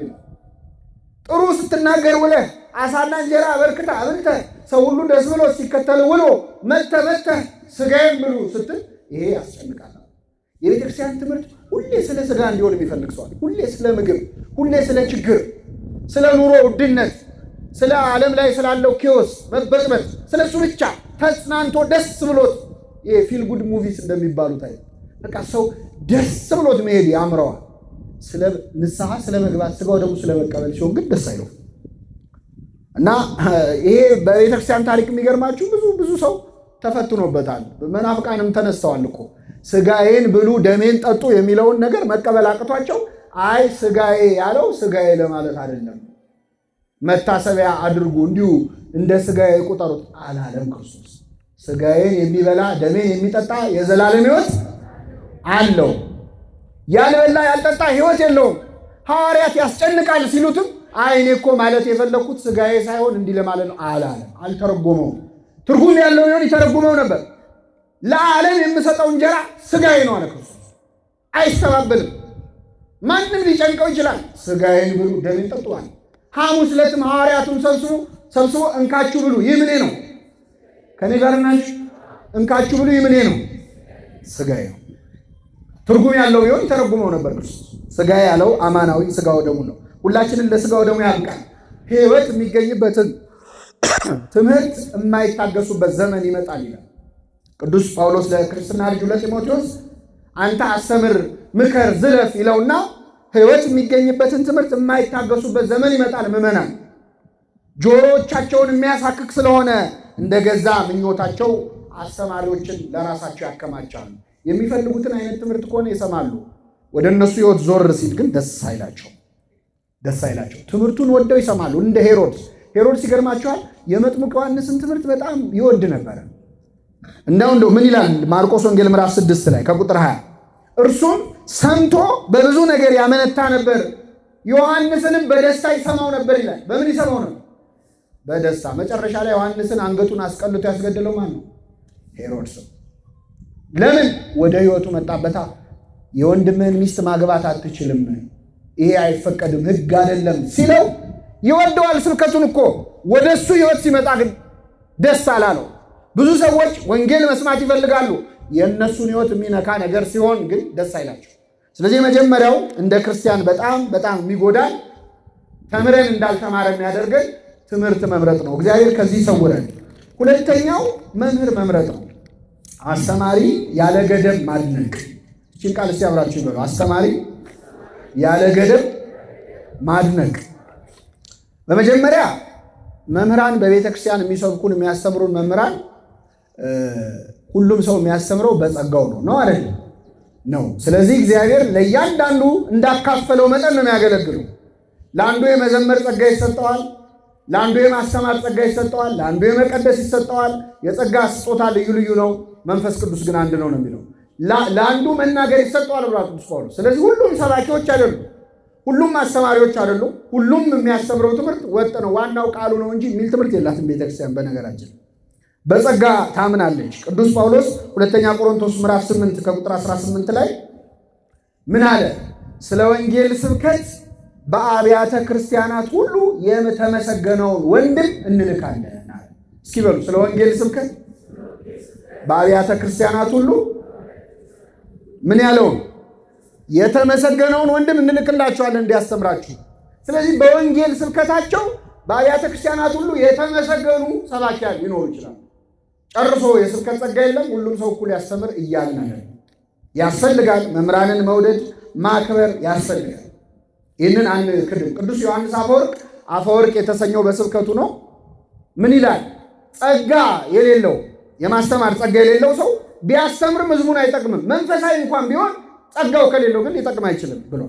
ጥሩ ስትናገር ውለህ አሳና እንጀራ አበርክተህ አብልተህ ሰው ሁሉ ደስ ብሎ ሲከተል ውሎ መተህ ሥጋዬን ብሉ ስትል ይሄ ያስጨንቃል። የቤተክርስቲያን ትምህርት ሁሌ ስለ ሥጋ እንዲሆን የሚፈልግ ሰዋል። ሁሌ ስለ ምግብ፣ ሁሌ ስለ ችግር፣ ስለ ኑሮ ውድነት፣ ስለ ዓለም ላይ ስላለው ኪዮስ መበጥበጥ፣ ስለ እሱ ብቻ ተጽናንቶ ደስ ብሎት የፊል ጉድ ሙቪስ እንደሚባሉት አይደል በቃ ሰው ደስ ብሎት መሄድ ያምረዋል። ስለ ንስሐ ስለ መግባት ሥጋው ደሙ ስለ መቀበል ሲሆን ግን ደስ አይለው እና ይሄ በቤተክርስቲያን ታሪክ የሚገርማችሁ ብዙ ሰው ተፈትኖበታል። መናፍቃንም ተነስተዋል እኮ ሥጋዬን ብሉ ደሜን ጠጡ የሚለውን ነገር መቀበል አቅቷቸው አይ ሥጋዬ ያለው ሥጋዬ ለማለት አይደለም መታሰቢያ አድርጉ እንዲሁ እንደ ሥጋዬ ቁጠሩት አላለም ክርስቶስ። ሥጋዬን የሚበላ ደሜን የሚጠጣ የዘላለም ሕይወት አለው፣ ያልበላ ያልጠጣ ሕይወት የለውም። ሐዋርያት ያስጨንቃል ሲሉትም አይ እኔ እኮ ማለት የፈለኩት ሥጋዬ ሳይሆን እንዲህ ለማለት ነው አላለም። አልተረጎመውም። ትርጉም ያለው ቢሆን ይተረጉመው ነበር። ለዓለም የምሰጠው እንጀራ ሥጋዬ ነው አለ ክርስቶስ። አይስተባበልም። ማንም ሊጨንቀው ይችላል። ሥጋዬን ብሉ ደሜን ጠጡ አለ። ሐሙስ ዕለትም ሐዋርያቱን ሰብስቦ እንካችሁ ብሉ ይህ ምኔ ነው። ከኔ ጋር ናችሁ? እንካችሁ ብሉ ይህ ምኔ ነው፣ ሥጋዬ ነው። ትርጉም ያለው ቢሆን ይተረጉመው ነበር ክርስቶስ። ሥጋዬ ያለው አማናዊ ሥጋው ደሙ ነው። ሁላችንን ለሥጋው ደሙ ያብቃል። ሕይወት የሚገኝበትን ትምህርት የማይታገሱበት ዘመን ይመጣል ይላል ቅዱስ ጳውሎስ ለክርስትና ልጁ ለጢሞቴዎስ። አንተ አስተምር፣ ምከር፣ ዝለፍ ይለውና ሕይወት የሚገኝበትን ትምህርት የማይታገሱበት ዘመን ይመጣል። ምዕመናን ጆሮዎቻቸውን የሚያሳክክ ስለሆነ እንደ ገዛ ምኞታቸው አስተማሪዎችን ለራሳቸው ያከማቻሉ። የሚፈልጉትን አይነት ትምህርት ከሆነ ይሰማሉ። ወደ እነሱ ሕይወት ዞር ሲል ግን ደስ አይላቸው። ትምህርቱን ወደው ይሰማሉ። እንደ ሄሮድስ ይገርማቸዋል። የመጥምቁ ዮሐንስን ትምህርት በጣም ይወድ ነበረ። እንደው ምን ይላል ማርቆስ ወንጌል ምዕራፍ 6 ላይ ከቁጥር 20 እርሱም ሰምቶ በብዙ ነገር ያመነታ ነበር፣ ዮሐንስንም በደስታ ይሰማው ነበር ይላል። በምን ይሰማው ነበር? በደስታ። መጨረሻ ላይ ዮሐንስን አንገቱን አስቀልቶ ያስገደለው ማን ነው? ሄሮድስ። ለምን? ወደ ሕይወቱ መጣበታ። የወንድምህን ሚስት ማግባት አትችልም፣ ይሄ አይፈቀድም፣ ሕግ አይደለም ሲለው ይወደዋል ስብከቱን እኮ። ወደ እሱ ሕይወት ሲመጣ ግን ደስ አላለው። ብዙ ሰዎች ወንጌል መስማት ይፈልጋሉ፣ የእነሱን ሕይወት የሚነካ ነገር ሲሆን ግን ደስ አይላቸው። ስለዚህ መጀመሪያው እንደ ክርስቲያን በጣም የሚጎዳን ተምረን እንዳልተማረ የሚያደርገን ትምህርት መምረጥ ነው። እግዚአብሔር ከዚህ ይሰውረን። ሁለተኛው መምህር መምረጥ ነው። አስተማሪ ያለ ገደብ ማድነቅ። እቺን ቃል እስቲ አብራችሁ ይበሉ። አስተማሪ ያለ ገደብ ማድነቅ። በመጀመሪያ መምህራን በቤተ ክርስቲያን የሚሰብኩን የሚያስተምሩን መምህራን ሁሉም ሰው የሚያስተምረው በጸጋው ነው አይደል? ነው። ስለዚህ እግዚአብሔር ለእያንዳንዱ እንዳካፈለው መጠን ነው የሚያገለግሉ። ለአንዱ የመዘመር ጸጋ ይሰጠዋል፣ ለአንዱ የማስተማር ጸጋ ይሰጠዋል፣ ለአንዱ የመቀደስ ይሰጠዋል። የጸጋ ስጦታ ልዩ ልዩ ነው፣ መንፈስ ቅዱስ ግን አንድ ነው የሚለው። ለአንዱ መናገር ይሰጠዋል ብሏል ቅዱስ ጳውሎስ። ስለዚህ ሁሉም ሰባኪዎች አይደሉም፣ ሁሉም አስተማሪዎች አይደሉም። ሁሉም የሚያስተምረው ትምህርት ወጥ ነው፣ ዋናው ቃሉ ነው እንጂ የሚል ትምህርት የላትም ቤተክርስቲያን። በነገራችን በጸጋ ታምናለች። ቅዱስ ጳውሎስ ሁለተኛ ቆሮንቶስ ምዕራፍ 8 ከቁጥር 18 ላይ ምን አለ? ስለ ወንጌል ስብከት በአብያተ ክርስቲያናት ሁሉ የተመሰገነውን ወንድም እንልካለን። እስኪ በሉ፣ ስለ ወንጌል ስብከት በአብያተ ክርስቲያናት ሁሉ ምን ያለውን የተመሰገነውን ወንድም እንልክላቸዋለን እንዲያስተምራችሁ። ስለዚህ በወንጌል ስብከታቸው በአብያተ ክርስቲያናት ሁሉ የተመሰገኑ ሰባኪያን ሊኖሩ ይችላል። ጨርሶ የስብከት ጸጋ የለም፣ ሁሉም ሰው እኩል ያስተምር እያልን ያስፈልጋል። መምህራንን መውደድ ማክበር ያስፈልጋል። ይህንን አንክድም። ቅዱስ ዮሐንስ አፈወርቅ የተሰኘው በስብከቱ ነው። ምን ይላል? ጸጋ የሌለው የማስተማር ጸጋ የሌለው ሰው ቢያስተምርም ህዝቡን አይጠቅምም። መንፈሳዊ እንኳን ቢሆን ጸጋው ከሌለው ግን ሊጠቅም አይችልም ብሎ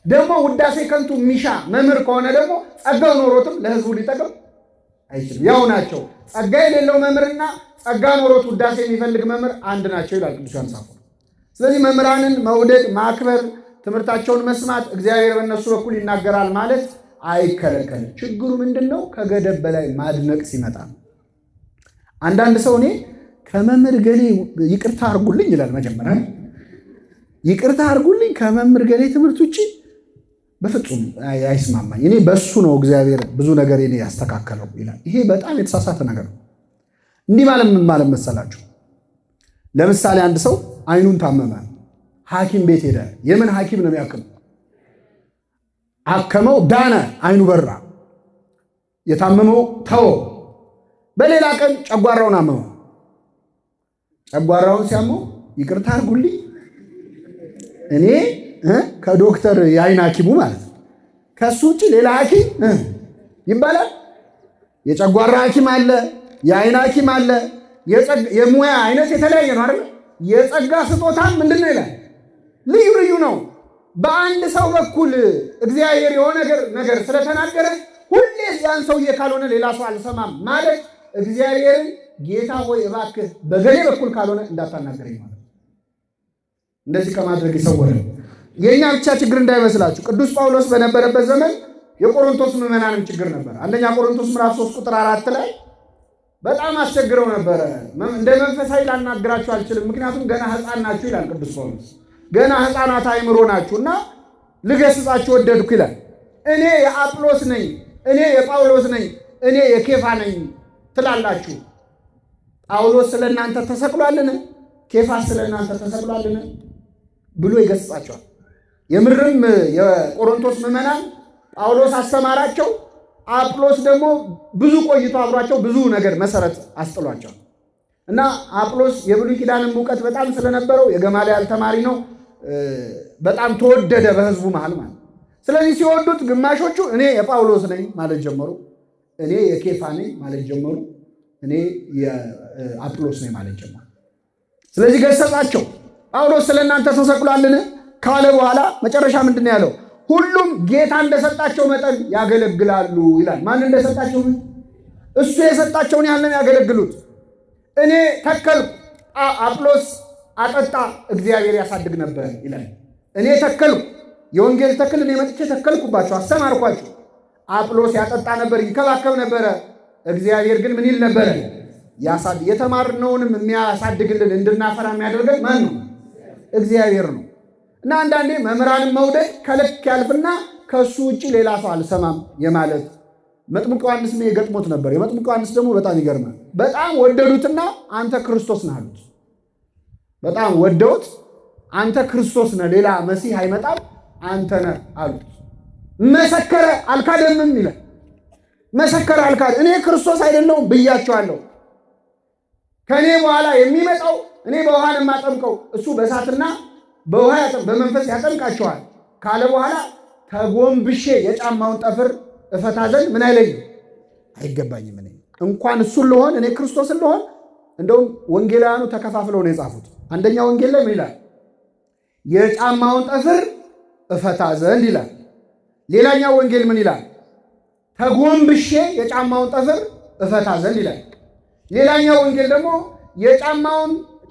ደግሞ ውዳሴ ከንቱ ሚሻ መምህር ከሆነ ደግሞ ጸጋው ኖሮትም ለህዝቡ ሊጠቅም አይችልም። ያው ናቸው። ጸጋ የሌለው መምህርና ጸጋ ኖሮት ውዳሴ የሚፈልግ መምህር አንድ ናቸው ይላል ቅዱስ ዮሐንስ አፈወርቅ። ስለዚህ መምህራንን መውደድ፣ ማክበር፣ ትምህርታቸውን መስማት፣ እግዚአብሔር በእነሱ በኩል ይናገራል ማለት አይከለከልም። ችግሩ ምንድነው? ከገደብ በላይ ማድነቅ ሲመጣ ነው። አንዳንድ ሰው እኔ ከመምህር ገሌ ይቅርታ አድርጉልኝ ይላል። መጀመሪያ ይቅርታ አድርጉልኝ ከመምህር ገሌ ትምህርት ውጭ በፍጹም አይስማማኝ፣ እኔ በሱ ነው እግዚአብሔር ብዙ ነገር እኔ ያስተካከለው ይላል። ይሄ በጣም የተሳሳተ ነገር ነው። እንዲህ ማለት ምን ማለት መሰላችሁ? ለምሳሌ አንድ ሰው አይኑን ታመመ፣ ሐኪም ቤት ሄደ። የምን ሐኪም ነው የሚያክመው? አከመው፣ ዳነ፣ አይኑ በራ። የታመመው ተወው። በሌላ ቀን ጨጓራውን አመመው። ጨጓራውን ሲያመው ይቅርታ አድርጉልኝ እኔ ከዶክተር የአይን ሐኪሙ ማለት ነው ከሱ ውጭ ሌላ ሐኪም ይባላል? የጨጓራ ሐኪም አለ፣ የአይን ሐኪም አለ። የሙያ አይነት የተለያየ ነው አይደል? የጸጋ ስጦታም ምንድነው ይላል? ልዩ ልዩ ነው። በአንድ ሰው በኩል እግዚአብሔር የሆነ ነገር ስለተናገረ ሁሌ ያን ሰውዬ ካልሆነ ሌላ ሰው አልሰማም ማለት እግዚአብሔርን ጌታ ሆይ እባክህ በገሌ በኩል ካልሆነ እንዳታናገረኝ ማለት እንደዚህ ከማድረግ ይሰወራል። የኛ ብቻ ችግር እንዳይመስላችሁ። ቅዱስ ጳውሎስ በነበረበት ዘመን የቆሮንቶስ ምዕመናንም ችግር ነበር። አንደኛ ቆሮንቶስ ምዕራፍ 3 ቁጥር 4 ላይ በጣም አስቸግረው ነበረ። እንደ መንፈሳዊ ላናግራችሁ አልችልም፣ ምክንያቱም ገና ሕፃን ናችሁ ይላል ቅዱስ ጳውሎስ። ገና ሕፃናት አእምሮ ናችሁና ልገስጻችሁ ወደድኩ ይላል። እኔ የአጵሎስ ነኝ፣ እኔ የጳውሎስ ነኝ፣ እኔ የኬፋ ነኝ ትላላችሁ። ጳውሎስ ስለ እናንተ ተሰቅሏልን? ኬፋ ስለ እናንተ ተሰቅሏልን? ብሎ ይገስጻቸዋል። የምርም የቆሮንቶስ ምዕመናን ጳውሎስ አስተማራቸው። አጵሎስ ደግሞ ብዙ ቆይቶ አብሯቸው ብዙ ነገር መሰረት አስጥሏቸው እና አጵሎስ የብሉይ ኪዳንን ዕውቀት በጣም ስለነበረው የገማልያል ተማሪ ነው። በጣም ተወደደ በሕዝቡ መሃል ማለት። ስለዚህ ሲወዱት ግማሾቹ እኔ የጳውሎስ ነኝ ማለት ጀመሩ፣ እኔ የኬፋ ነኝ ማለት ጀመሩ፣ እኔ የአጵሎስ ነኝ ማለት ጀመሩ። ስለዚህ ገሰጻቸው። ጳውሎስ ስለ እናንተ ተሰቅሏልን ካለ በኋላ መጨረሻ ምንድን ነው ያለው? ሁሉም ጌታ እንደሰጣቸው መጠን ያገለግላሉ ይላል። ማን እንደሰጣቸው? እሱ የሰጣቸውን ያህል ነው ያገለግሉት። እኔ ተከልኩ፣ አጵሎስ አጠጣ፣ እግዚአብሔር ያሳድግ ነበር ይላል። እኔ ተከልኩ፣ የወንጌል ተክል እኔ መጥቼ ተከልኩባቸው፣ አስተማርኳቸው። አጵሎስ ያጠጣ ነበር፣ ይከባከብ ነበረ። እግዚአብሔር ግን ምን ይል ነበረ? ያሳድግ። የተማርነውንም የሚያሳድግልን እንድናፈራ የሚያደርገን ማን ነው? እግዚአብሔር ነው። እና አንዳንዴ መምህራንን መውደድ ከልክ ያልፍና ከሱ ውጭ ሌላ ሰው አልሰማም የማለት መጥምቁ ዮሐንስ ምን ገጥሞት ነበር። የመጥምቁ ዮሐንስ ደግሞ በጣም ይገርማል። በጣም ወደዱትና አንተ ክርስቶስ ነህ አሉት። በጣም ወደውት አንተ ክርስቶስ ነህ፣ ሌላ መሲህ አይመጣም፣ አንተ ነህ አሉት። መሰከረ፣ አልካደምም ይላል። መሰከረ፣ አልካደ። እኔ ክርስቶስ አይደለሁም ብያቸዋለሁ። ከእኔ በኋላ የሚመጣው እኔ በውሃን የማጠምቀው እሱ በእሳትና በውሃ በመንፈስ ያጠምቃቸዋል ካለ በኋላ ተጎንብሼ የጫማውን ጠፍር እፈታ ዘንድ ምን አይለኝም አይገባኝም። እኔ እንኳን እሱን ልሆን እኔ ክርስቶስን ልሆን። እንደውም ወንጌላውያኑ ተከፋፍለው ነው የጻፉት። አንደኛ ወንጌል ላይ ምን ይላል? የጫማውን ጠፍር እፈታ ዘንድ ይላል። ሌላኛው ወንጌል ምን ይላል? ተጎንብሼ የጫማውን ጠፍር እፈታ ዘንድ ይላል። ሌላኛው ወንጌል ደግሞ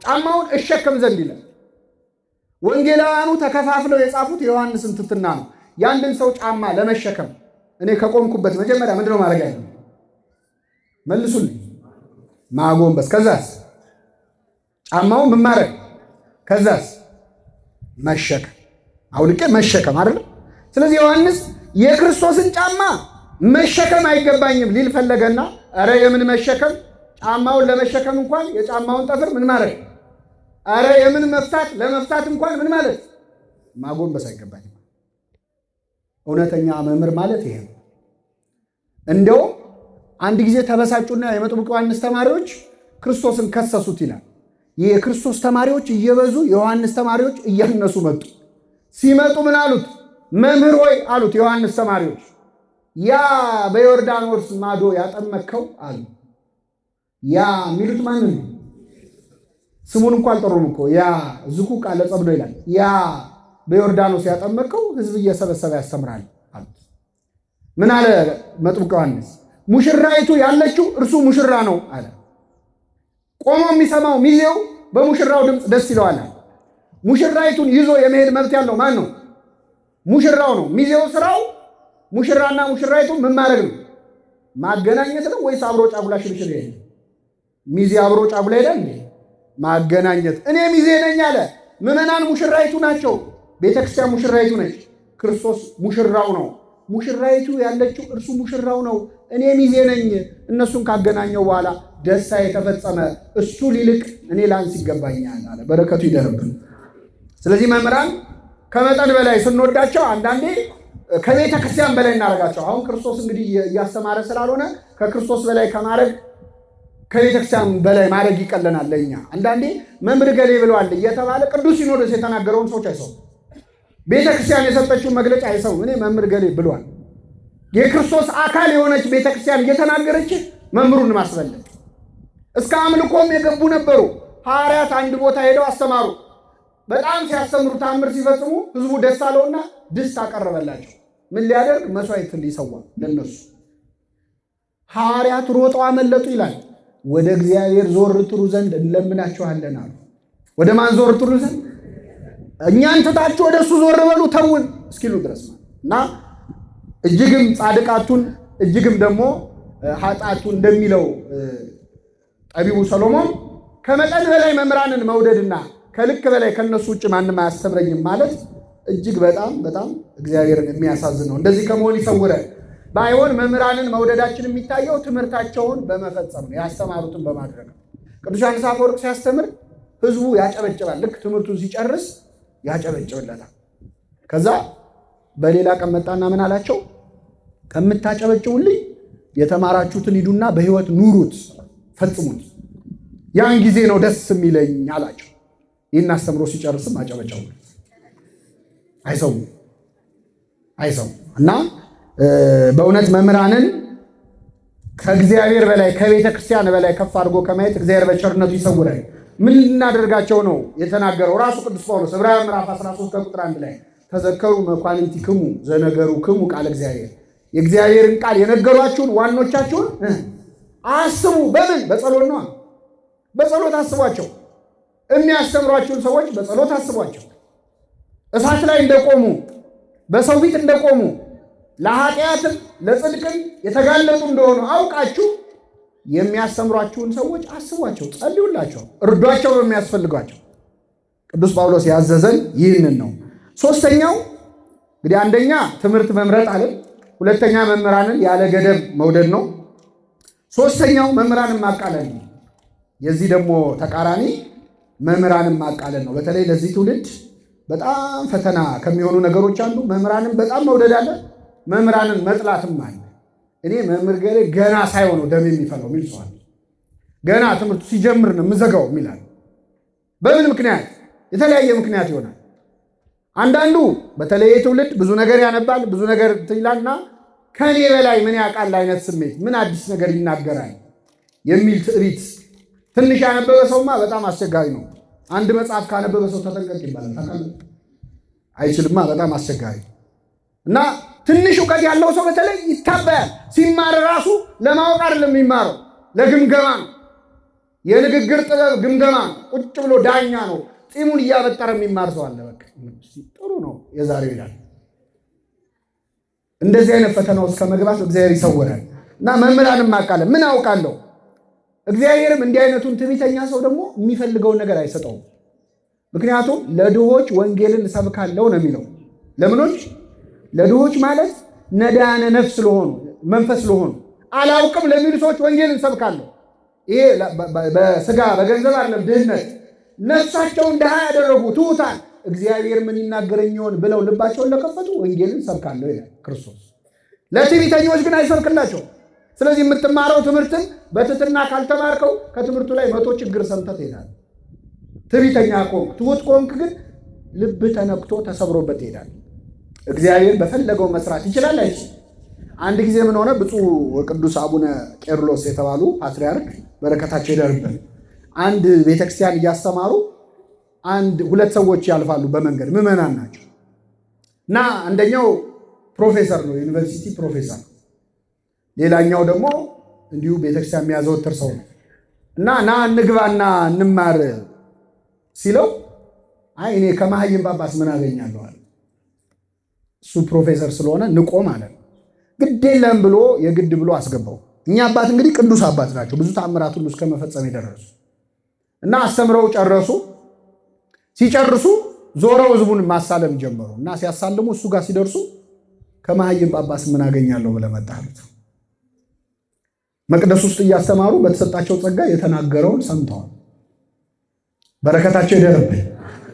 ጫማውን እሸከም ዘንድ ይላል። ወንጌላውያኑ ተከፋፍለው የጻፉት የዮሐንስን ትሕትና ነው። የአንድን ሰው ጫማ ለመሸከም እኔ ከቆምኩበት መጀመሪያ ምንድነው ማድረግ ያለው? መልሱልኝ። ማጎንበስ። ከዛስ ጫማው ምን ማድረግ? ከዛስ መሸከም። አውልቄ መሸከም አይደል? ስለዚህ ዮሐንስ የክርስቶስን ጫማ መሸከም አይገባኝም ሊል ፈለገና ኧረ የምን መሸከም? ጫማውን ለመሸከም እንኳን የጫማውን ጠፍር ምን ማድረግ? ኧረ የምን መፍታት? ለመፍታት እንኳን ምን ማለት? ማጎንበስ አይገባኝም። እውነተኛ መምህር ማለት ይሄ ነው። እንደውም አንድ ጊዜ ተበሳጩና የመጥምቁ ዮሐንስ ተማሪዎች ክርስቶስን ከሰሱት ይላል። የክርስቶስ ተማሪዎች እየበዙ የዮሐንስ ተማሪዎች እያነሱ መጡ። ሲመጡ ምን አሉት? መምህር ሆይ አሉት የዮሐንስ ተማሪዎች፣ ያ በዮርዳኖስ ማዶ ያጠመከው አሉ። ያ የሚሉት ማንን ነው? ስሙን እንኳን አልጠሩም እኮ ያ ዝኩ ቃለ ጸብዶ ይላል። ያ በዮርዳኖስ ያጠመቀው ሕዝብ እየሰበሰበ ያስተምራል አሉት። ምን አለ መጥምቁ ዮሐንስ? ሙሽራይቱ ያለችው እርሱ ሙሽራ ነው አለ። ቆሞ የሚሰማው ሚዜው በሙሽራው ድምፅ ደስ ይለዋል። ሙሽራይቱን ይዞ የመሄድ መብት ያለው ማን ነው? ሙሽራው ነው። ሚዜው ስራው ሙሽራና ሙሽራይቱ ምን ማድረግ ነው? ማገናኘት ነው ወይስ አብሮ ጫጉላ ሽርሽር ይሄድ? ሚዜ አብሮ ጫጉላ ይሄዳል እንዴ? ማገናኘት። እኔ ሚዜ ነኝ አለ። ምዕመናን ሙሽራይቱ ናቸው። ቤተክርስቲያን ሙሽራይቱ ነች። ክርስቶስ ሙሽራው ነው። ሙሽራይቱ ያለችው እርሱ ሙሽራው ነው። እኔ ሚዜ ነኝ። እነሱን ካገናኘው በኋላ ደስታ የተፈጸመ እሱ ሊልቅ እኔ ላንስ ይገባኛል አለ። በረከቱ ይደርብን። ስለዚህ መምህራን ከመጠን በላይ ስንወዳቸው አንዳንዴ ከቤተ ክርስቲያን በላይ እናደርጋቸው። አሁን ክርስቶስ እንግዲህ እያስተማረ ስላልሆነ ከክርስቶስ በላይ ከማድረግ ከቤተ ክርስቲያን በላይ ማድረግ ይቀለናል ለእኛ። አንዳንዴ መምህር ገሌ ብለዋል እየተባለ ቅዱስ ሲኖዶስ የተናገረውን ሰዎች አይሰውም። ቤተ ክርስቲያን የሰጠችውን መግለጫ አይሰውም። እኔ መምህር ገሌ ብለዋል። የክርስቶስ አካል የሆነች ቤተ ክርስቲያን እየተናገረች መምህሩን ማስበለጥ። እስከ አምልኮም የገቡ ነበሩ። ሐዋርያት አንድ ቦታ ሄደው አስተማሩ። በጣም ሲያስተምሩ ታምር ሲፈጽሙ ህዝቡ ደስ አለውና ድስት አቀረበላቸው። ምን ሊያደርግ? መስዋዕት ሊሰዋ ለነሱ። ሐዋርያት ሮጠው አመለጡ ይላል። ወደ እግዚአብሔር ዞር ትሉ ዘንድ እንለምናችኋለን አሉ። ወደ ማን ዞር ትሉ ዘንድ? እኛን ትታችሁ ወደ እሱ ዞር በሉ ተውን እስኪሉ ድረስ እና እጅግም ጻድቃቱን እጅግም ደግሞ ኃጢአቱን እንደሚለው ጠቢቡ ሰሎሞን ከመጠን በላይ መምህራንን መውደድና ከልክ በላይ ከነሱ ውጭ ማንም አያስተምረኝም ማለት እጅግ በጣም በጣም እግዚአብሔርን የሚያሳዝን ነው። እንደዚህ ከመሆን ይሰውረን። ባይሆን መምህራንን መውደዳችን የሚታየው ትምህርታቸውን በመፈጸም ነው፣ ያስተማሩትን በማድረግ ነው። ቅዱስ ዮሐንስ አፈወርቅ ሲያስተምር ህዝቡ ያጨበጭባል። ልክ ትምህርቱን ሲጨርስ ያጨበጭብለታል። ከዛ በሌላ ቀን መጣና ምን አላቸው? ከምታጨበጭቡልኝ የተማራችሁትን ሂዱና በህይወት ኑሩት፣ ፈጽሙት። ያን ጊዜ ነው ደስ የሚለኝ አላቸው። ይህን አስተምሮ ሲጨርስም አጨበጨቡ። አይሰውም እና በእውነት መምህራንን ከእግዚአብሔር በላይ ከቤተ ክርስቲያን በላይ ከፍ አድርጎ ከማየት እግዚአብሔር በቸርነቱ ይሰውራል። ምን ልናደርጋቸው ነው የተናገረው? ራሱ ቅዱስ ጳውሎስ ዕብራውያን ምዕራፍ 13 ከቁጥር 1 ላይ ተዘከሩ መኳንንቲክሙ ዘነገሩክሙ ቃለ እግዚአብሔር፣ የእግዚአብሔርን ቃል የነገሯችሁን ዋኖቻችሁን አስቡ። በምን? በጸሎት ነው። በጸሎት አስቧቸው። የሚያስተምሯችሁን ሰዎች በጸሎት አስቧቸው። እሳት ላይ እንደቆሙ በሰው ፊት እንደቆሙ ለኃጢአትም ለጽድቅም የተጋለጡ እንደሆኑ አውቃችሁ የሚያስተምሯችሁን ሰዎች አስቧቸው፣ ጸልዩላቸው፣ እርዷቸው በሚያስፈልጓቸው። ቅዱስ ጳውሎስ ያዘዘን ይህንን ነው። ሶስተኛው እንግዲህ አንደኛ ትምህርት መምረጥ አለ። ሁለተኛ መምህራንን ያለ ገደብ መውደድ ነው። ሶስተኛው መምህራንን ማቃለል ነው። የዚህ ደግሞ ተቃራኒ መምህራንን ማቃለል ነው። በተለይ ለዚህ ትውልድ በጣም ፈተና ከሚሆኑ ነገሮች አንዱ መምህራንን በጣም መውደድ አለ፣ መምህራንን መጥላትም አለ። እኔ መምህር ገሌ ገና ሳይሆነው ደም የሚፈለው የሚል ሰው አለ። ገና ትምህርቱ ሲጀምር ነው የምዘጋው የሚላል። በምን ምክንያት? የተለያየ ምክንያት ይሆናል። አንዳንዱ በተለይ ትውልድ ብዙ ነገር ያነባል፣ ብዙ ነገር ይላልና ከኔ በላይ ምን ያውቃል አይነት ስሜት፣ ምን አዲስ ነገር ይናገራል የሚል ትዕቢት። ትንሽ ያነበበ ሰውማ በጣም አስቸጋሪ ነው። አንድ መጽሐፍ ካነበበ ሰው ተጠንቀቅ ይባላል። ታውቃለህ? አይችልማ፣ በጣም አስቸጋሪ እና ትንሽ እውቀት ያለው ሰው በተለይ ይታበያል። ሲማር ራሱ ለማወቅ አይደለም የሚማረው፣ ለግምገማ ነው። የንግግር ጥበብ ግምገማ ነው። ቁጭ ብሎ ዳኛ ነው። ጢሙን እያበጠረ የሚማር ሰው አለ። በቃ ጥሩ ነው የዛሬው ይላል። እንደዚህ አይነት ፈተና ውስጥ ከመግባት እግዚአብሔር ይሰውራል። እና መምህራንን ማቃለል ምን አውቃለሁ። እግዚአብሔርም እንዲህ አይነቱን ትዕቢተኛ ሰው ደግሞ የሚፈልገውን ነገር አይሰጠውም። ምክንያቱም ለድሆች ወንጌልን እሰብካለሁ ነው የሚለው። ለምኖች? ለድሆች ማለት ነዳያነ ነፍስ ስለሆኑ መንፈስ ስለሆኑ አላውቅም ለሚሉ ሰዎች ወንጌልን እሰብካለሁ። ይሄ በስጋ በገንዘብ አይደለም፣ ድህነት ነፍሳቸውን ድሃ ያደረጉ ትሑታን እግዚአብሔር ምን ይናገረኝ ይሆን ብለው ልባቸውን ለከፈቱ ወንጌልን እሰብካለሁ ይላል ክርስቶስ። ለትዕቢተኞች ግን አይሰብክላቸው። ስለዚህ የምትማረው ትምህርትን በትህትና ካልተማርከው ከትምህርቱ ላይ 100 ችግር ሰምተህ ትሄዳለህ። ትዕቢተኛ ከሆንክ፣ ትሑት ከሆንክ ግን ልብ ተነክቶ ተሰብሮበት ትሄዳለህ። እግዚአብሔር በፈለገው መስራት ይችላል አይደል? አንድ ጊዜ ምን ሆነ? ብፁዕ ወቅዱስ አቡነ ቄርሎስ የተባሉ ፓትርያርክ በረከታቸው ይደርብን፣ አንድ ቤተክርስቲያን እያስተማሩ ሁለት ሰዎች ያልፋሉ በመንገድ ምዕመናን ናቸው። እና አንደኛው ፕሮፌሰር ነው፣ ዩኒቨርሲቲ ፕሮፌሰር፣ ሌላኛው ደግሞ እንዲሁ ቤተክርስቲያን የሚያዘወትር ሰው ነው። እና ና እንግባና እንማር ሲለው አይ እኔ ከመሃይም ጳጳስ ምን አገኛለሁ አለ። እሱ ፕሮፌሰር ስለሆነ ንቆ ማለት ነው። ግድ የለም ብሎ የግድ ብሎ አስገባው። እኛ አባት እንግዲህ ቅዱስ አባት ናቸው፣ ብዙ ተአምራት ሁሉ እስከ መፈጸም የደረሱ እና አስተምረው ጨረሱ። ሲጨርሱ ዞረው ህዝቡን ማሳለም ጀመሩ እና ሲያሳልሙ እሱ ጋር ሲደርሱ ከመሃይም ጳጳስ ምን አገኛለሁ ብለህ መጣህ አሉት። መቅደስ ውስጥ እያስተማሩ በተሰጣቸው ጸጋ የተናገረውን ሰምተዋል። በረከታቸው ይደርብህ።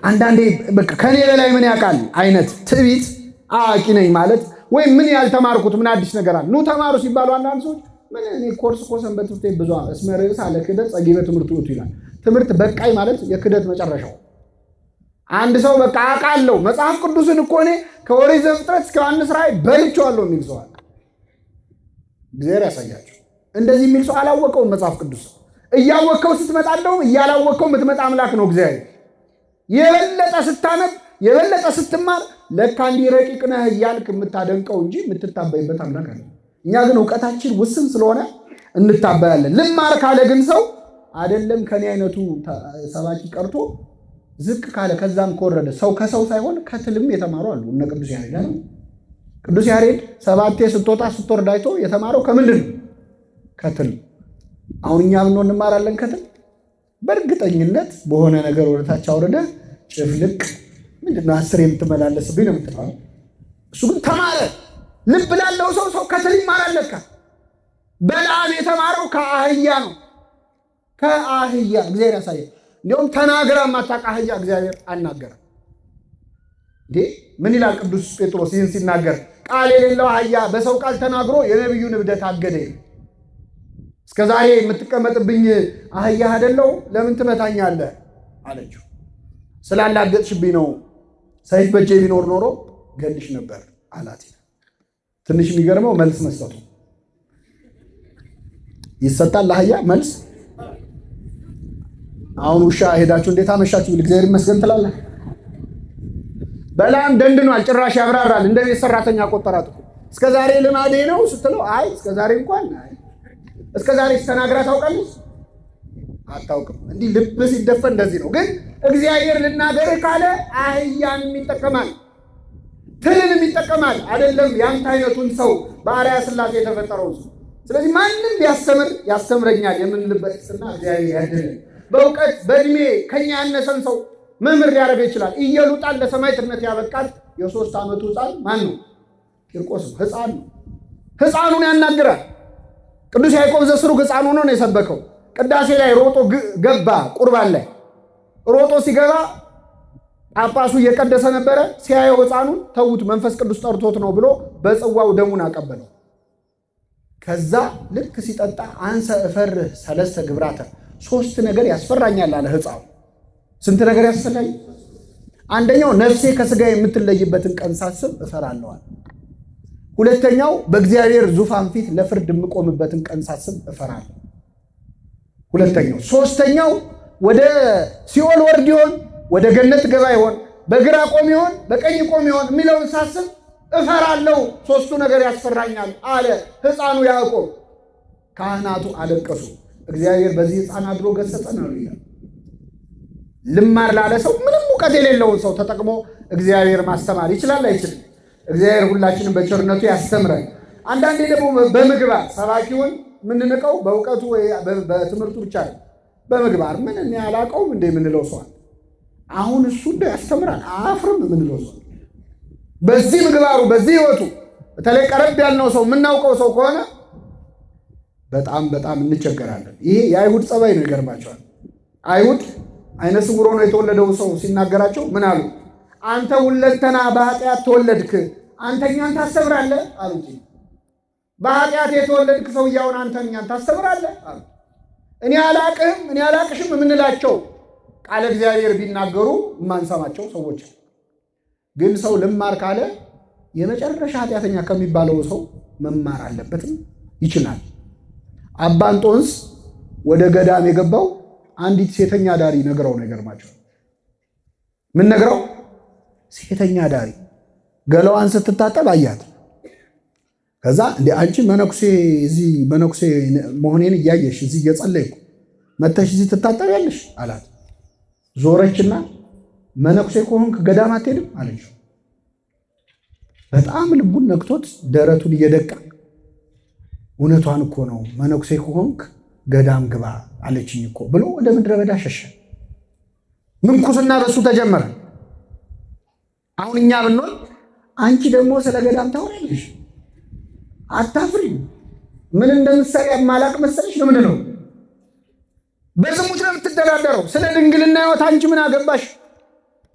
አንዳንዴ በቃ ከኔ በላይ ምን ያውቃል አይነት ትዕቢት፣ አዋቂ ነኝ ማለት ወይም ምን ያልተማርኩት ምን አዲስ ነገር አለ ኑ ተማሩ ሲባሉ አንዳንድ ሰዎች ምን እኔ ኮርስ ሰንበት ትምህርት ቤት ብዙ እስመ ርዕስ አለ ክህደት ጸጊበ ትምህርት ውእቱ ይላል። ትምህርት በቃኝ ማለት የክህደት መጨረሻው። አንድ ሰው በቃ አውቃለሁ መጽሐፍ ቅዱስን እኮ እኔ ከኦሪት ዘፍጥረት እስከ ዮሐንስ ራእይ በልቼዋለሁ የሚል ሰው አለ። እግዚአብሔር ያሳያቸው። እንደዚህ የሚል ሰው አላወቀውም መጽሐፍ ቅዱስ። እያወቀው ስትመጣለውም እያላወቀው የምትመጣ አምላክ ነው እግዚአብሔር። የበለጠ ስታነብ የበለጠ ስትማር ለካ እንዲህ ረቂቅ ነህ እያልክ የምታደንቀው እንጂ የምትታበይበት አምላክ አለ። እኛ ግን እውቀታችን ውስን ስለሆነ እንታበያለን። ልማር ካለ ግን ሰው አይደለም ከኔ አይነቱ ሰባኪ ቀርቶ ዝቅ ካለ ከዛም ከወረደ ሰው ከሰው ሳይሆን ከትልም የተማሩ አሉ። እነ ቅዱስ ያሬድ ነው። ቅዱስ ያሬድ ሰባቴ ስትወጣ ስትወርድ አይቶ የተማረው ከምንድን ነው? ከትል። አሁን እኛ ምን እንማራለን? ከትል። በእርግጠኝነት በሆነ ነገር ወደታች አውርደ ጭፍልቅ ምንድነው 10 የምትመላለስብኝ ነው የምትለው። እሱ ግን ተማረ። ልብ ላለው ሰው ከትል ይማራል ለካ። በለዓም የተማረው ከአህያ ነው። ከአህያ እግዚአብሔር ያሳየው። እንዲሁም ተናግራ ማታውቅ አህያ እግዚአብሔር አናገረም እንዴ። ምን ይላል ቅዱስ ጴጥሮስ ይህን ሲናገር? ቃል የሌለው አህያ በሰው ቃል ተናግሮ የነቢዩን እብደት አገደ። እስከዛሬ የምትቀመጥብኝ አህያ አይደለው? ለምን ትመታኛለህ አለችው። ስላላገጥሽብኝ ነው። ሰይፍ በእጄ ቢኖር ኖሮ ገልሽ ነበር አላት። ትንሽ የሚገርመው መልስ መስጠቱ። ይሰጣል ለአህያ መልስ። አሁን ውሻ ሄዳችሁ እንዴት አመሻችሁ ብል እግዚአብሔር ይመስገን ትላለህ። በለዓም ደንድኗል። ጭራሽ ያብራራል። እንደ ቤት ሰራተኛ ቆጠራት። እስከዛሬ ልማዴ ነው ስትለው አይ እስከዛሬ እንኳን እስከዛሬ ተናግራ ታውቃለች? አታውቅም። እንዲህ ልብ ሲደፈን እንደዚህ ነው። ግን እግዚአብሔር ልናገርህ ካለ አህያንም ይጠቀማል፣ ትልንም ይጠቀማል። አይደለም ያንተ አይነቱን ሰው በአርአያ ሥላሴ የተፈጠረው ሰው። ስለዚህ ማንም ቢያስተምር ያስተምረኛል የምንልበት ስና እግዚአብሔር ያድነን። በእውቀት በእድሜ ከኛ ያነሰን ሰው መምህር ሊያደርግ ይችላል። ኢየሉጣን ለሰማዕትነት ያበቃት የ3 ዓመቱ ሕፃን ማን ነው? ቂርቆስ ነው። ሕፃን ነው። ሕፃኑን ያናግራል። ቅዱስ ያዕቆብ ዘስሩግ ሕፃን ሆኖ ነው የሰበከው። ቅዳሴ ላይ ሮጦ ገባ። ቁርባን ላይ ሮጦ ሲገባ ጳጳሱ እየቀደሰ ነበረ። ሲያየው ሕፃኑን ተዉት መንፈስ ቅዱስ ጠርቶት ነው ብሎ በጽዋው ደሙን አቀበለው። ከዛ ልክ ሲጠጣ አንሰ እፈርህ ሰለስተ ግብራተ 3 ነገር ያስፈራኛል አለ ሕፃኑ። ስንት ነገር ያስፈራኝ? አንደኛው ነፍሴ ከስጋ የምትለይበትን ቀን ሳስብ እፈራለሁ። ሁለተኛው በእግዚአብሔር ዙፋን ፊት ለፍርድ የምቆምበትን ቀን ሳስብ እፈራለሁ። ሁለተኛው። ሶስተኛው ወደ ሲኦል ወርድ ይሆን ወደ ገነት ገባ ይሆን በግራ ቆም ይሆን በቀኝ ቆም ይሆን የሚለውን ሳስብ እፈራለሁ። 3ቱ ነገር ያስፈራኛል አለ ሕፃኑ ያዕቆብ። ካህናቱ አለቀሱ። እግዚአብሔር በዚህ ሕፃን አድሮ ገሰጸን አሉ ይላል። ልማር ላለ ሰው ምንም እውቀት የሌለውን ሰው ተጠቅሞ እግዚአብሔር ማስተማር ይችላል አይችልም? እግዚአብሔር ሁላችንም በቸርነቱ ያስተምረን። አንዳንዴ ደግሞ በምግባር ሰባኪውን ምንንቀው በእውቀቱ ወይ በትምህርቱ ብቻ ነው። በምግባር ምን እኔ አላውቀውም እንደ የምንለው ሰው አሁን እሱ እንደ ያስተምራል አፍርም የምንለው ሰው በዚህ ምግባሩ በዚህ ህይወቱ በተለይ ቀረብ ያልነው ሰው የምናውቀው ሰው ከሆነ በጣም በጣም እንቸገራለን። ይሄ የአይሁድ ጸባይ ነው። ይገርማቸዋል። አይሁድ አይነ ስውር ሆኖ የተወለደው ሰው ሲናገራቸው ምን አሉ? አንተ ሁለንተና በኃጢአት ተወለድክ፣ አንተ እኛን ታስተምራለህ አሉት። በኃጢአት የተወለድክ ሰውዬውን አንተ እኛን ታስተምራለህ አሉ። እኔ አላቅሽም የምንላቸው ቃለ እግዚአብሔር ቢናገሩ የማንሰማቸው ሰዎች። ግን ሰው ልማር ካለ የመጨረሻ ኃጢአተኛ ከሚባለው ሰው መማር አለበትም ይችላል። አባ እንጦንስ ወደ ገዳም የገባው አንዲት ሴተኛ ዳሪ ነግረው ነው ይገርማቸው። ምን ነግረው? ሴተኛ ዳሪ ገላዋን ስትታጠብ አያት። ከዛ እንደ አንቺ መነኩሴ እዚህ መነኩሴ መሆኔን እያየሽ እዚህ እየጸለይኩ መተሽ እዚህ ትታጠቢያለሽ አላት። ዞረችና መነኩሴ ከሆንክ ገዳም አትሄድም አለች። በጣም ልቡን ነክቶት ደረቱን እየደቃ እውነቷን እኮ ነው መነኩሴ ከሆንክ ገዳም ግባ አለችኝ እኮ ብሎ ወደ ምድረ በዳ ሸሸ። ምንኩስና በሱ ተጀመረ። አሁን እኛ ብንሆን አንቺ ደግሞ ስለ ገዳም ታወራለሽ አታፍሪም? ምን እንደምትሰሪ ማላቅ መሰለሽ? ለምን ነው በዝሙት ነው የምትደራደረው? ስለ ድንግልና ሕይወት አንቺ ምን አገባሽ?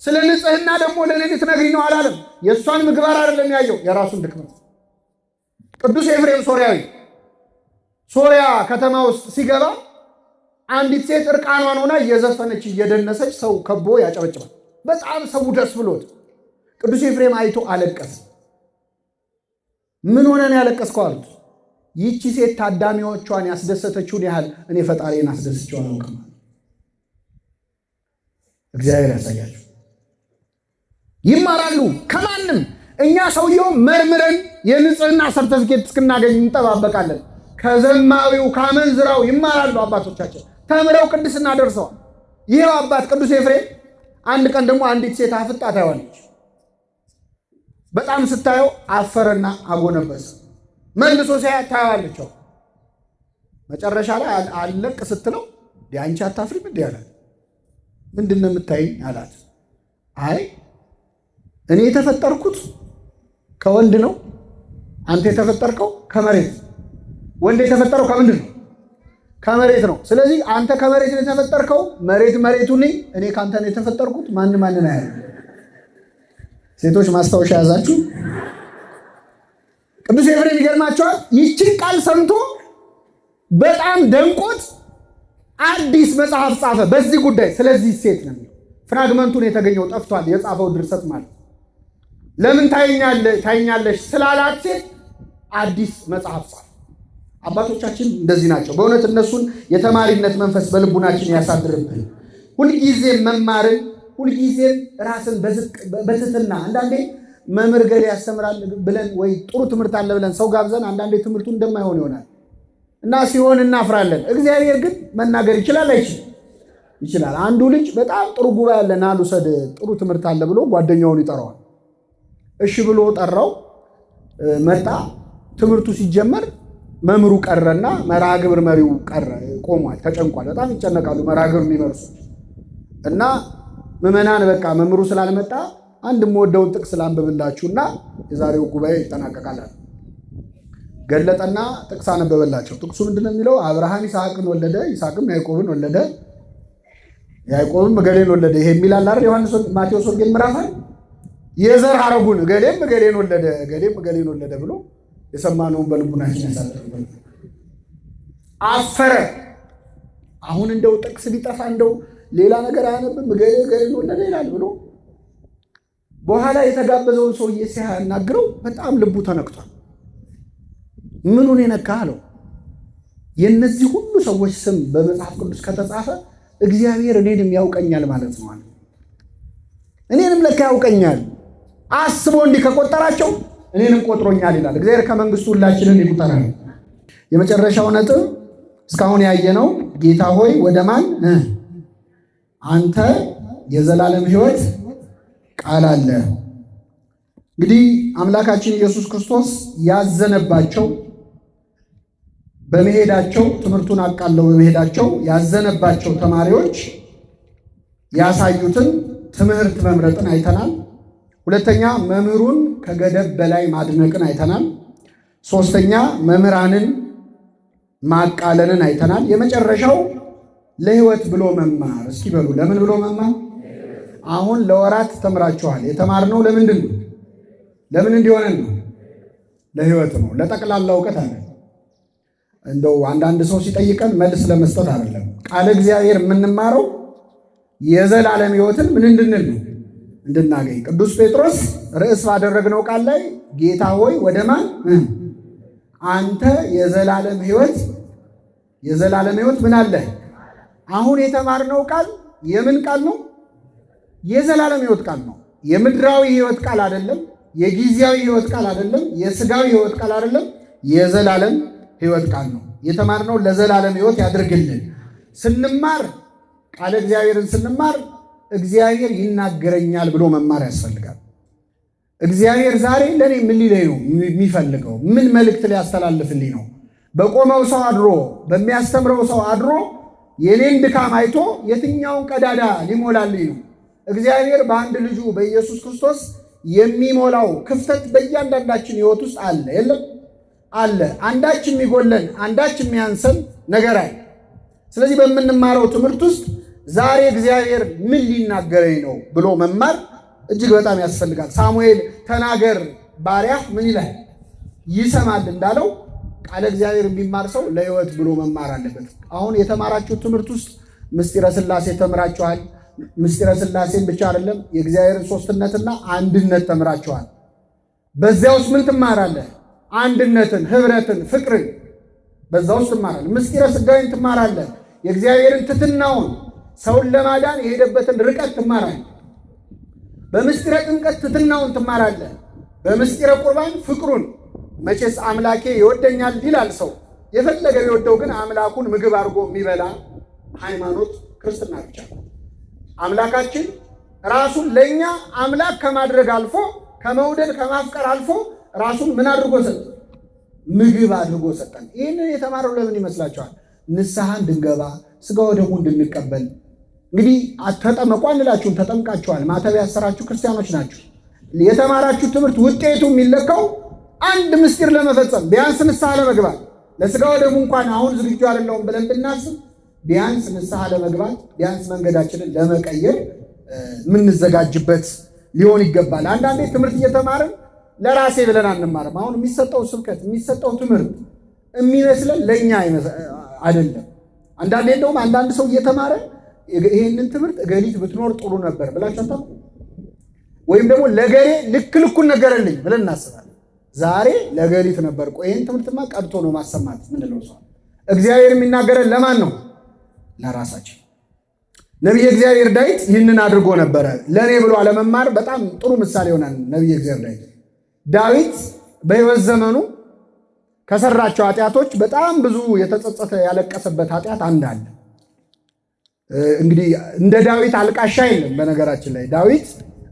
ስለ ንጽህና ደግሞ ለኔ ልትነግሪኝ ነው አላለም። የእሷን ምግባር አይደለም ያየው፣ የራሱን ድክመት። ቅዱስ ኤፍሬም ሶርያዊ ሶርያ ከተማ ውስጥ ሲገባ አንዲት ሴት እርቃኗን ሆና እየዘፈነች እየደነሰች ሰው ከቦ ያጨበጭባል። በጣም ሰው ደስ ብሎት ቅዱስ ኤፍሬም አይቶ አለቀሰ። ምን ሆነን ያለቀስከው አሉት። ይቺ ሴት ታዳሚዎቿን ያስደሰተችውን ያህል እኔ ፈጣሪን አስደስቼው አላውቅም። እግዚአብሔር ያሳያችሁ። ይማራሉ ከማንም። እኛ ሰውየው መርምረን የንጽህና ሰርተፊኬት እስክናገኝ እንጠባበቃለን። ከዘማዊው ካመንዝራው ይማራሉ አባቶቻችን። ተምረው ቅድስና ደርሰዋል። ይሄው አባት ቅዱስ ኤፍሬም አንድ ቀን ደግሞ አንዲት ሴት አፍጣ ታየዋለች። በጣም ስታየው አፈረና አጎነበሰ። መልሶ ሲያያት ታየዋለች። መጨረሻ ላይ አለቅ ስትለው አንቺ አታፍሪም እንዴ አላት። ምንድን ነው የምታይኝ አላት። አይ እኔ የተፈጠርኩት ከወንድ ነው፣ አንተ የተፈጠርከው ከመሬት። ወንድ የተፈጠረው ከምንድን ነው? ከመሬት ነው። ስለዚህ አንተ ከመሬት ነው የተፈጠርከው፣ መሬት መሬቱ ነኝ፣ እኔ ካንተ ነው የተፈጠርኩት። ማንም አያለ። ሴቶች ማስታወሻ ያዛችሁ። ቅዱስ ኤፍሬም ይገርማቸዋል። ይችን ቃል ሰምቶ በጣም ደንቆት አዲስ መጽሐፍ ጻፈ በዚህ ጉዳይ። ስለዚህ ሴት ነው ፍራግመንቱን የተገኘው ጠፍቷል፣ የጻፈው ድርሰት ማለት። ለምን ታይኛለሽ ስላላት ሴት አዲስ መጽሐፍ ጻፈ። አባቶቻችን እንደዚህ ናቸው በእውነት። እነሱን የተማሪነት መንፈስ በልቡናችን ያሳድርብን። ሁልጊዜም መማርን፣ ሁልጊዜም ራስን በትህትና አንዳንዴ መምህር ገሌ ያስተምራል ብለን ወይ ጥሩ ትምህርት አለ ብለን ሰው ጋብዘን አንዳንዴ ትምህርቱ እንደማይሆን ይሆናል እና ሲሆን እናፍራለን። እግዚአብሔር ግን መናገር ይችላል አይችልም? ይችላል። አንዱ ልጅ በጣም ጥሩ ጉባኤ አለ ና ልውሰድ ጥሩ ትምህርት አለ ብሎ ጓደኛውን ይጠራዋል። እሺ ብሎ ጠራው። መጣ። ትምህርቱ ሲጀመር መምህሩ ቀረና መርሃ ግብር መሪው ቀረ፣ ቆሟል፣ ተጨንቋል። በጣም ይጨነቃሉ መርሃ ግብር የሚመርሱ እና ምዕመናን በቃ መምህሩ ስላልመጣ አንድ የምወደውን ጥቅስ ላንብብላችሁና የዛሬው ጉባኤ ይጠናቀቃል። ገለጠና ጥቅስ አነበበላቸው። ጥቅሱ ምንድነው የሚለው? አብርሃም ይስሐቅን ወለደ፣ ይስሐቅም ያዕቆብን ወለደ፣ ያዕቆብም እገሌን ወለደ። ይሄ የሚላል አይደል? ዮሐንስ ማቴዎስ ወንጌል ምዕራፍ የዘር ሐረጉን እገሌም እገሌን ወለደ፣ እገሌም እገሌን ወለደ ብሎ የሰማነውን በልቡናችን ያሳድርብን። አፈረ። አሁን እንደው ጥቅስ ቢጠፋ እንደው ሌላ ነገር አያነብም፣ እገሌ እገሌን ወለደ ይላል ብሎ በኋላ የተጋበዘውን ሰውዬ ሲያናግረው በጣም ልቡ ተነክቷል። ምኑን የነካ አለው? የእነዚህ ሁሉ ሰዎች ስም በመጽሐፍ ቅዱስ ከተጻፈ እግዚአብሔር እኔንም ያውቀኛል ማለት ነው። እኔንም ለካ ያውቀኛል፣ አስቦ እንዲህ ከቆጠራቸው እኔንም ቆጥሮኛል ይላል። እግዚአብሔር ከመንግስቱ ሁላችንን ይቁጠራል። የመጨረሻው ነጥብ እስካሁን ያየነው ጌታ ሆይ ወደ ማን አንተ የዘላለም ሕይወት ቃል አለ። እንግዲህ አምላካችን ኢየሱስ ክርስቶስ ያዘነባቸው በመሄዳቸው ትምህርቱን አቃለው በመሄዳቸው ያዘነባቸው ተማሪዎች ያሳዩትን ትምህርት መምረጥን አይተናል። ሁለተኛ መምህሩን ከገደብ በላይ ማድነቅን አይተናል። ሶስተኛ መምህራንን ማቃለልን አይተናል። የመጨረሻው ለሕይወት ብሎ መማር። እስኪ በሉ ለምን ብሎ መማር? አሁን ለወራት ተምራችኋል። የተማርነው ለምንድን ነው? ለምን እንዲሆነን ነው? ለሕይወት ነው። ለጠቅላላ እውቀት አለ። እንደው አንዳንድ ሰው ሲጠይቀን መልስ ለመስጠት አይደለም። ቃለ እግዚአብሔር የምንማረው የዘላለም ሕይወትን ምን እንድንል ነው? እንድናገኝ። ቅዱስ ጴጥሮስ ርዕስ ባደረግነው ቃል ላይ ጌታ ሆይ ወደ ማን አንተ የዘላለም ሕይወት ምን አለ አሁን የተማርነው ቃል የምን ቃል ነው? የዘላለም ሕይወት ቃል ነው። የምድራዊ ሕይወት ቃል አይደለም። የጊዜያዊ ሕይወት ቃል አይደለም። የሥጋዊ ሕይወት ቃል አይደለም። የዘላለም ሕይወት ቃል ነው። የተማርነው ለዘላለም ሕይወት ያድርግልን። ስንማር ቃለ እግዚአብሔርን ስንማር እግዚአብሔር ይናገረኛል ብሎ መማር ያስፈልጋል። እግዚአብሔር ዛሬ ለእኔ ምን ሊለኝ ነው የሚፈልገው? ምን መልእክት ሊያስተላልፍልኝ ነው? በቆመው ሰው አድሮ በሚያስተምረው ሰው አድሮ የኔን ድካም አይቶ የትኛውን ቀዳዳ ሊሞላልኝ ነው? እግዚአብሔር በአንድ ልጁ በኢየሱስ ክርስቶስ የሚሞላው ክፍተት በእያንዳንዳችን ሕይወት ውስጥ አለ የለም? አለ። አንዳች የሚጎለን አንዳች የሚያንሰን ነገር አለ። ስለዚህ በምንማረው ትምህርት ውስጥ ዛሬ እግዚአብሔር ምን ሊናገረኝ ነው ብሎ መማር እጅግ በጣም ያስፈልጋል። ሳሙኤል ተናገር ባሪያህ ምን ይላል ይሰማል እንዳለው ቃለ እግዚአብሔር የሚማር ሰው ለሕይወት ብሎ መማር አለበት። አሁን የተማራችሁ ትምህርት ውስጥ ምስጢረ ሥላሴ ተምራችኋል። ምስጢረ ሥላሴን ብቻ አይደለም የእግዚአብሔርን ሦስትነትና አንድነት ተምራችኋል። በዚያ ውስጥ ምን ትማራለህ? አንድነትን፣ ኅብረትን፣ ፍቅርን በዛ ውስጥ ትማራለህ። ምስጢረ ሥጋዌን ትማራለህ። የእግዚአብሔርን ትሕትናውን ሰውን ለማዳን የሄደበትን ርቀት ትማራለህ። በምስጢረ ጥምቀት ትሕትናውን ትማራለህ። በምስጢረ ቁርባን ፍቅሩን መቼስ አምላኬ ይወደኛል ይላል ሰው። የፈለገ ቢወደው ግን አምላኩን ምግብ አድርጎ የሚበላ ሃይማኖት ክርስትና ብቻ ነው። አምላካችን ራሱን ለእኛ አምላክ ከማድረግ አልፎ ከመውደድ ከማፍቀር አልፎ ራሱን ምን አድርጎ ሰጠን? ምግብ አድርጎ ሰጠን። ይህንን የተማረው ለምን ይመስላችኋል? ንስሐ እንድንገባ ሥጋ ወደሙ እንድንቀበል። እንግዲህ ተጠመቁ አንላችሁም፣ ተጠምቃችኋል። ማተብ ያሰራችሁ ክርስቲያኖች ናችሁ። የተማራችሁ ትምህርት ውጤቱ የሚለካው አንድ ምስጢር ለመፈጸም ቢያንስ ንስሐ ለመግባት ለሥጋ ወደሙ እንኳን አሁን ዝግጁ አይደለሁም ብለን ብናስብ ቢያንስ ንስሐ ለመግባት ቢያንስ መንገዳችንን ለመቀየር የምንዘጋጅበት ሊሆን ይገባል። አንዳንዴ ትምህርት እየተማርን ለራሴ ብለን አንማርም። አሁን የሚሰጠው ስብከት የሚሰጠው ትምህርት የሚመስለን ለእኛ አይደለም። አንዳንዴ እንደውም አንዳንድ ሰው እየተማረ ይህንን ትምህርት እገሊት ብትኖር ጥሩ ነበር ብላችሁ አታውቁ? ወይም ደግሞ ለገሌ ልክ ልኩን ነገረልኝ ብለን እናስባለን። ዛሬ ለገሊት ነበር። ቆይ ይህን ትምህርትማ ቀብቶ ነው ማሰማት ምንለው ሰው። እግዚአብሔር የሚናገረን ለማን ነው? ለራሳችን። ነቢየ እግዚአብሔር ዳዊት ይህንን አድርጎ ነበረ። ለእኔ ብሎ አለመማር በጣም ጥሩ ምሳሌ ይሆናል። ነቢየ እግዚአብሔር ዳዊት በሕይወት ዘመኑ ከሰራቸው ኃጢአቶች በጣም ብዙ የተጸጸተ ያለቀሰበት ኃጢአት አንድ አለ። እንግዲህ እንደ ዳዊት አልቃሻ የለም። በነገራችን ላይ ዳዊት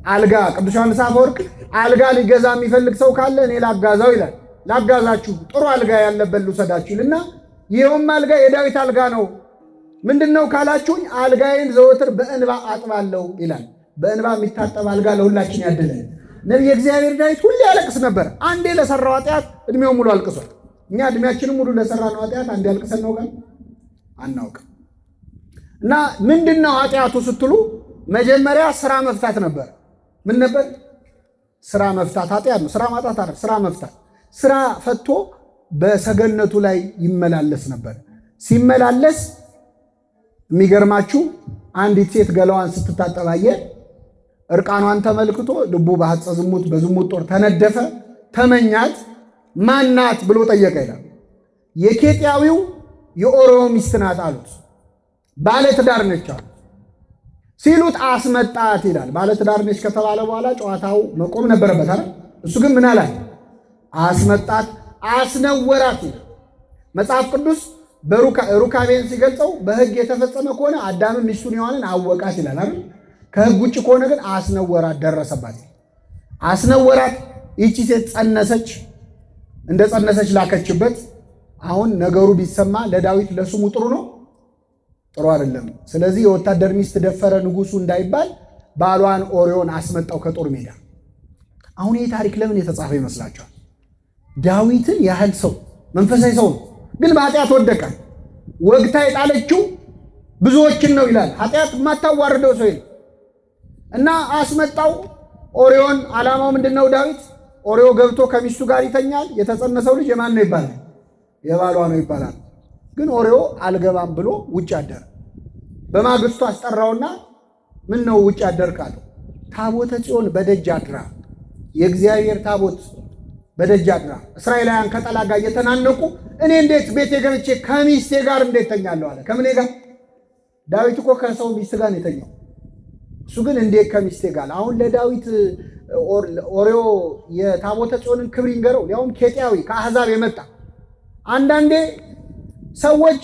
አልጋ ቅዱስ ዮሐንስ አፈወርቅ አልጋ ሊገዛ የሚፈልግ ሰው ካለ እኔ ላጋዛው ይላል። ላጋዛችሁ ጥሩ አልጋ ያለበት ልውሰዳችሁ ይልና ይኸውም አልጋ የዳዊት አልጋ ነው። ምንድን ነው ካላችሁኝ አልጋዬን ዘወትር በእንባ አጥባለሁ ይላል። በእንባ የሚታጠብ አልጋ ለሁላችን ያደለን። ነቢየ እግዚአብሔር ዳዊት ሁሌ ያለቅስ ነበር። አንዴ ለሰራው ኃጢአት እድሜው ሙሉ አልቅሷል። እኛ እድሜያችንም ሙሉ ለሰራነው ኃጢአት አንዴ አልቅሰን ነው ጋር አናውቅም። እና ምንድነው ኃጢአቱ ስትሉ መጀመሪያ ስራ መፍታት ነበር። ምን ነበር? ስራ መፍታት ኃጢአት ነው። ስራ ማጣት አይደል፣ ስራ መፍታት። ስራ ፈቶ በሰገነቱ ላይ ይመላለስ ነበር። ሲመላለስ የሚገርማችሁ አንዲት ሴት ገላዋን ስትታጠባየ እርቃኗን ተመልክቶ ልቡ በሐፀ ዝሙት በዝሙት ጦር ተነደፈ፣ ተመኛት። ማናት ብሎ ጠየቀ ይላል። የኬጢያዊው የኦርዮ ሚስት ናት አሉት። ባለትዳር ነች አሉት። ሲሉት አስመጣት ይላል። ባለትዳር ነች ከተባለ በኋላ ጨዋታው መቆም ነበረበት አይደል? እሱ ግን ምን አለ? አስመጣት፣ አስነወራት ይላል መጽሐፍ ቅዱስ። ሩካቤን ሲገልጸው በሕግ የተፈጸመ ከሆነ አዳምን ሚስቱን ሔዋንን አወቃት ይላል አይደል? ከሕግ ውጭ ከሆነ ግን አስነወራት፣ ደረሰባት። አስነወራት። ይቺ ሴት ጸነሰች። እንደ ጸነሰች ላከችበት። አሁን ነገሩ ቢሰማ ለዳዊት ለስሙ ጥሩ ነው? ጥሩ አይደለም። ስለዚህ የወታደር ሚስት ደፈረ ንጉሱ እንዳይባል ባሏን ኦርዮን አስመጣው ከጦር ሜዳ። አሁን ይህ ታሪክ ለምን የተጻፈ ይመስላችኋል? ዳዊትን ያህል ሰው መንፈሳዊ ሰው ነው፣ ግን በኃጢአት ወደቀ። ወግታ የጣለችው ብዙዎችን ነው ይላል። ኃጢአት የማታዋርደው ሰው ይላል እና አስመጣው ኦርዮን። ዓላማው ምንድን ነው? ዳዊት ኦርዮ ገብቶ ከሚስቱ ጋር ይተኛል። የተጸነሰው ልጅ የማን ነው ይባላል? የባሏ ነው ይባላል። ግን ኦርዮ አልገባም ብሎ ውጭ አደረ። በማግስቱ አስጠራውና ምን ነው ውጭ አደርክ አለው። ታቦተ ጽዮን በደጅ አድራ፣ የእግዚአብሔር ታቦት በደጅ አድራ። እስራኤላውያን ከጠላት ጋር እየተናነቁ እኔ እንዴት ቤቴ ገብቼ ከሚስቴ ጋር እንዴት ተኛለሁ አለ። ከምኔ ጋር? ዳዊት እኮ ከሰው ሚስት ጋር ነው የተኛው። እሱ ግን እንዴት ከሚስቴ ጋር? አሁን ለዳዊት ኦሪዮ የታቦተ ጽዮንን ክብር ይንገረው፣ ያውም ኬጢያዊ ከአሕዛብ የመጣ። አንዳንዴ ሰዎች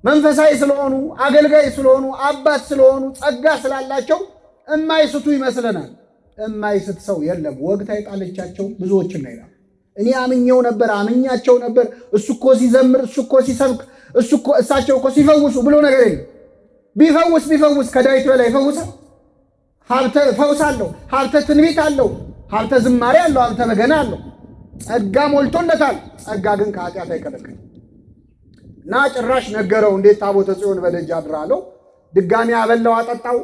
መንፈሳዊ ስለሆኑ አገልጋይ ስለሆኑ አባት ስለሆኑ ጸጋ ስላላቸው እማይስቱ ይመስለናል። እማይስት ሰው የለም። ወግታ የጣለቻቸው ብዙዎችን ነው ይላል። እኔ አምኜው ነበር አምኛቸው ነበር፣ እሱ እኮ ሲዘምር፣ እሱ እኮ ሲሰብክ፣ እሳቸው እኮ ሲፈውሱ ብሎ ነገር የለም። ቢፈውስ ከዳዊት በላይ ይፈውሳል። ሀብተ ፈውስ አለው፣ ሀብተ ትንቢት አለው፣ ሀብተ ዝማሬ አለው፣ ሀብተ በገና አለው። ጸጋ ሞልቶለታል። ጸጋ ግን ከኃጢአት አይከለክልም። እና ጭራሽ ነገረው፣ እንዴት ታቦተ ጽዮን በደጅ አድራለሁ። ድጋሚ አበላው፣ አጠጣው።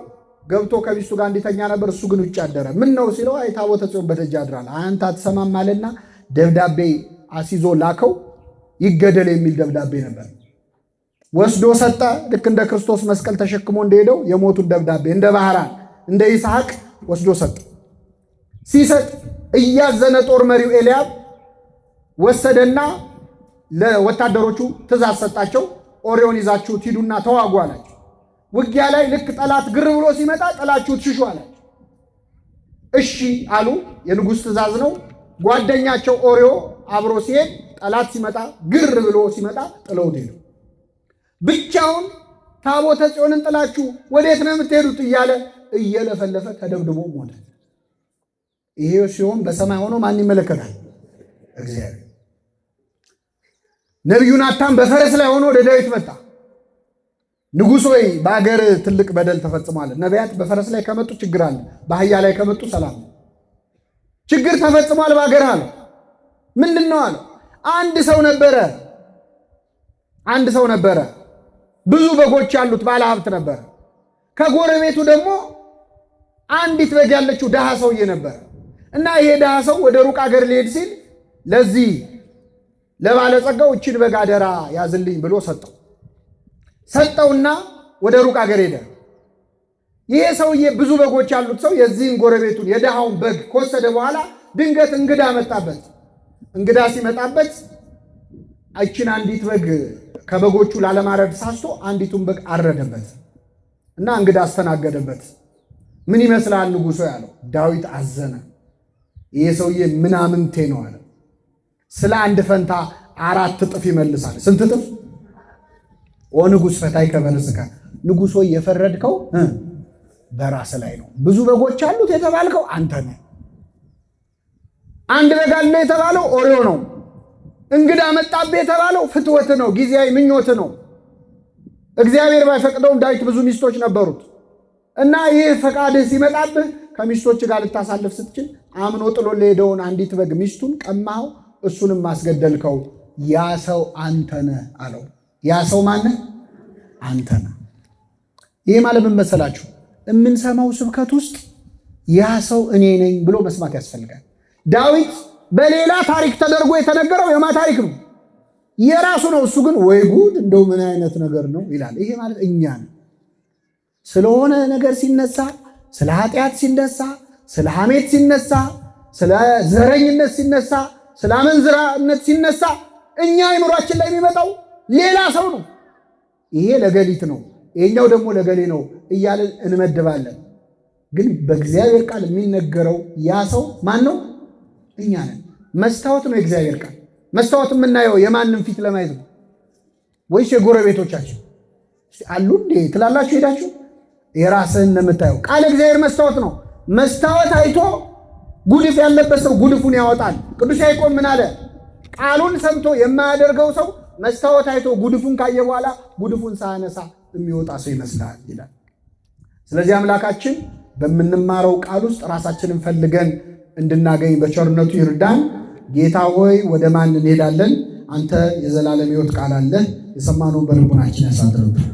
ገብቶ ከሚስቱ ጋር እንዲተኛ ነበር። እሱ ግን ውጭ አደረ። ምን ነው ሲለው፣ አይ ታቦተ ጽዮን በደጅ አድራለሁ። አንተ አትሰማም አለና ደብዳቤ አስይዞ ላከው። ይገደል የሚል ደብዳቤ ነበር። ወስዶ ሰጠ። ልክ እንደ ክርስቶስ መስቀል ተሸክሞ እንደሄደው የሞቱን ደብዳቤ እንደ ባህራን እንደ ይስሐቅ ወስዶ ሰጠ። ሲሰጥ እያዘነ ጦር መሪው ኤልያብ ወሰደና ለወታደሮቹ ትእዛዝ ሰጣቸው። ኦሪዮን ይዛችሁ ሂዱና ተዋጉ አላቸው። ውጊያ ላይ ልክ ጠላት ግር ብሎ ሲመጣ ጥላችሁ ትሽሹ አላቸው። እሺ አሉ። የንጉሥ ትእዛዝ ነው። ጓደኛቸው ኦሪዮ አብሮ ሲሄድ ጠላት ሲመጣ ግር ብሎ ሲመጣ ጥለውት ሄዱ። ብቻውን ታቦተ ጽዮንን ጥላችሁ ወዴት ነው የምትሄዱት እያለ እየለፈለፈ ተደብድቦ ሞተ። ይሄ ሲሆን በሰማይ ሆኖ ማን ይመለከታል? እግዚአብሔር። ነቢዩ ናታን በፈረስ ላይ ሆኖ ወደ ዳዊት መጣ። ንጉሥ ሆይ በአገር ትልቅ በደል ተፈጽሟል። ነቢያት በፈረስ ላይ ከመጡ ችግር አለ፣ በአህያ ላይ ከመጡ ሰላም። ችግር ተፈጽሟል በአገር አለ። ምንድን ነው አለ? አንድ ሰው ነበረ፣ ብዙ በጎች ያሉት ባለ ሀብት ነበረ። ከጎረቤቱ ደግሞ አንዲት በግ ያለችው ድሃ ሰውዬ ነበረ። እና ይሄ ድሃ ሰው ወደ ሩቅ አገር ሊሄድ ሲል ለዚህ ለባለጸጋው እችን በግ አደራ ያዝልኝ ብሎ ሰጠውና ወደ ሩቅ አገር ሄደ። ይሄ ሰውዬ ብዙ በጎች ያሉት ሰው የዚህን ጎረቤቱን የድሃውን በግ ከወሰደ በኋላ ድንገት እንግዳ መጣበት። እንግዳ ሲመጣበት እችን አንዲት በግ ከበጎቹ ላለማረድ ሳስቶ አንዲቱን በግ አረደበት እና እንግዳ አስተናገደበት። ምን ይመስላል ንጉሶ ያለው። ዳዊት አዘነ። ይሄ ሰውዬ ምናምንቴ ነው አለ። ስለ አንድ ፈንታ 4 እጥፍ ይመልሳል። ስንት እጥፍ? ንጉሥ ፈታይ ከበርስከ ንጉሶ የፈረድከው በራስ ላይ ነው። ብዙ በጎች አሉት የተባልከው አንተ ነህ። አንድ በግ አለ የተባለው ኦሪዮ ነው። እንግዳ መጣብህ የተባለው ፍትወት ነው፣ ጊዜያዊ ምኞት ነው። እግዚአብሔር ባይፈቅደውም ዳዊት ብዙ ሚስቶች ነበሩት እና ይህ ፈቃድህ ሲመጣብህ ከሚስቶች ጋር ልታሳልፍ ስትችል አምኖ ጥሎ ለሄደውን አንዲት በግ ሚስቱን ቀማኸው፣ እሱንም ማስገደልከው። ያ ሰው አንተ ነህ አለው። ያ ሰው ማነህ? አንተ ነህ። ይህ ማለት ምን መሰላችሁ? የምንሰማው ስብከት ውስጥ ያ ሰው እኔ ነኝ ብሎ መስማት ያስፈልጋል። ዳዊት በሌላ ታሪክ ተደርጎ የተነገረው የማ ታሪክ ነው? የራሱ ነው። እሱ ግን ወይ ጉድ እንደው ምን አይነት ነገር ነው ይላል። ይሄ ማለት እኛ ነው። ስለሆነ ነገር ሲነሳ፣ ስለ ኃጢአት ሲነሳ፣ ስለ ሐሜት ሲነሳ፣ ስለ ዘረኝነት ሲነሳ፣ ስለ አመንዝራነት ሲነሳ እኛ አይምሯችን ላይ የሚመጣው ሌላ ሰው ነው። ይሄ ለገሊት ነው፣ ይሄኛው ደግሞ ለገሌ ነው እያልን እንመድባለን። ግን በእግዚአብሔር ቃል የሚነገረው ያ ሰው ማን ነው? እኛ ነን። መስታወት ነው የእግዚአብሔር ቃል። መስታወት የምናየው የማንም ፊት ለማየት ነው ወይስ የጎረቤቶቻችን አሉ እንዴ ትላላችሁ? ሄዳችሁ የራስህን ነው የምታየው። ቃል እግዚአብሔር መስታወት ነው። መስታወት አይቶ ጉድፍ ያለበት ሰው ጉድፉን ያወጣል። ቅዱስ ያዕቆብ ምን አለ? ቃሉን ሰምቶ የማያደርገው ሰው መስታወት አይቶ ጉድፉን ካየ በኋላ ጉድፉን ሳያነሳ የሚወጣ ሰው ይመስላል ይላል። ስለዚህ አምላካችን በምንማረው ቃል ውስጥ ራሳችንን ፈልገን እንድናገኝ በቸርነቱ ይርዳን። ጌታ ሆይ ወደ ማን እንሄዳለን? አንተ የዘላለም ሕይወት ቃል አለ። የሰማነውን በልቡናችን ያሳድርብን።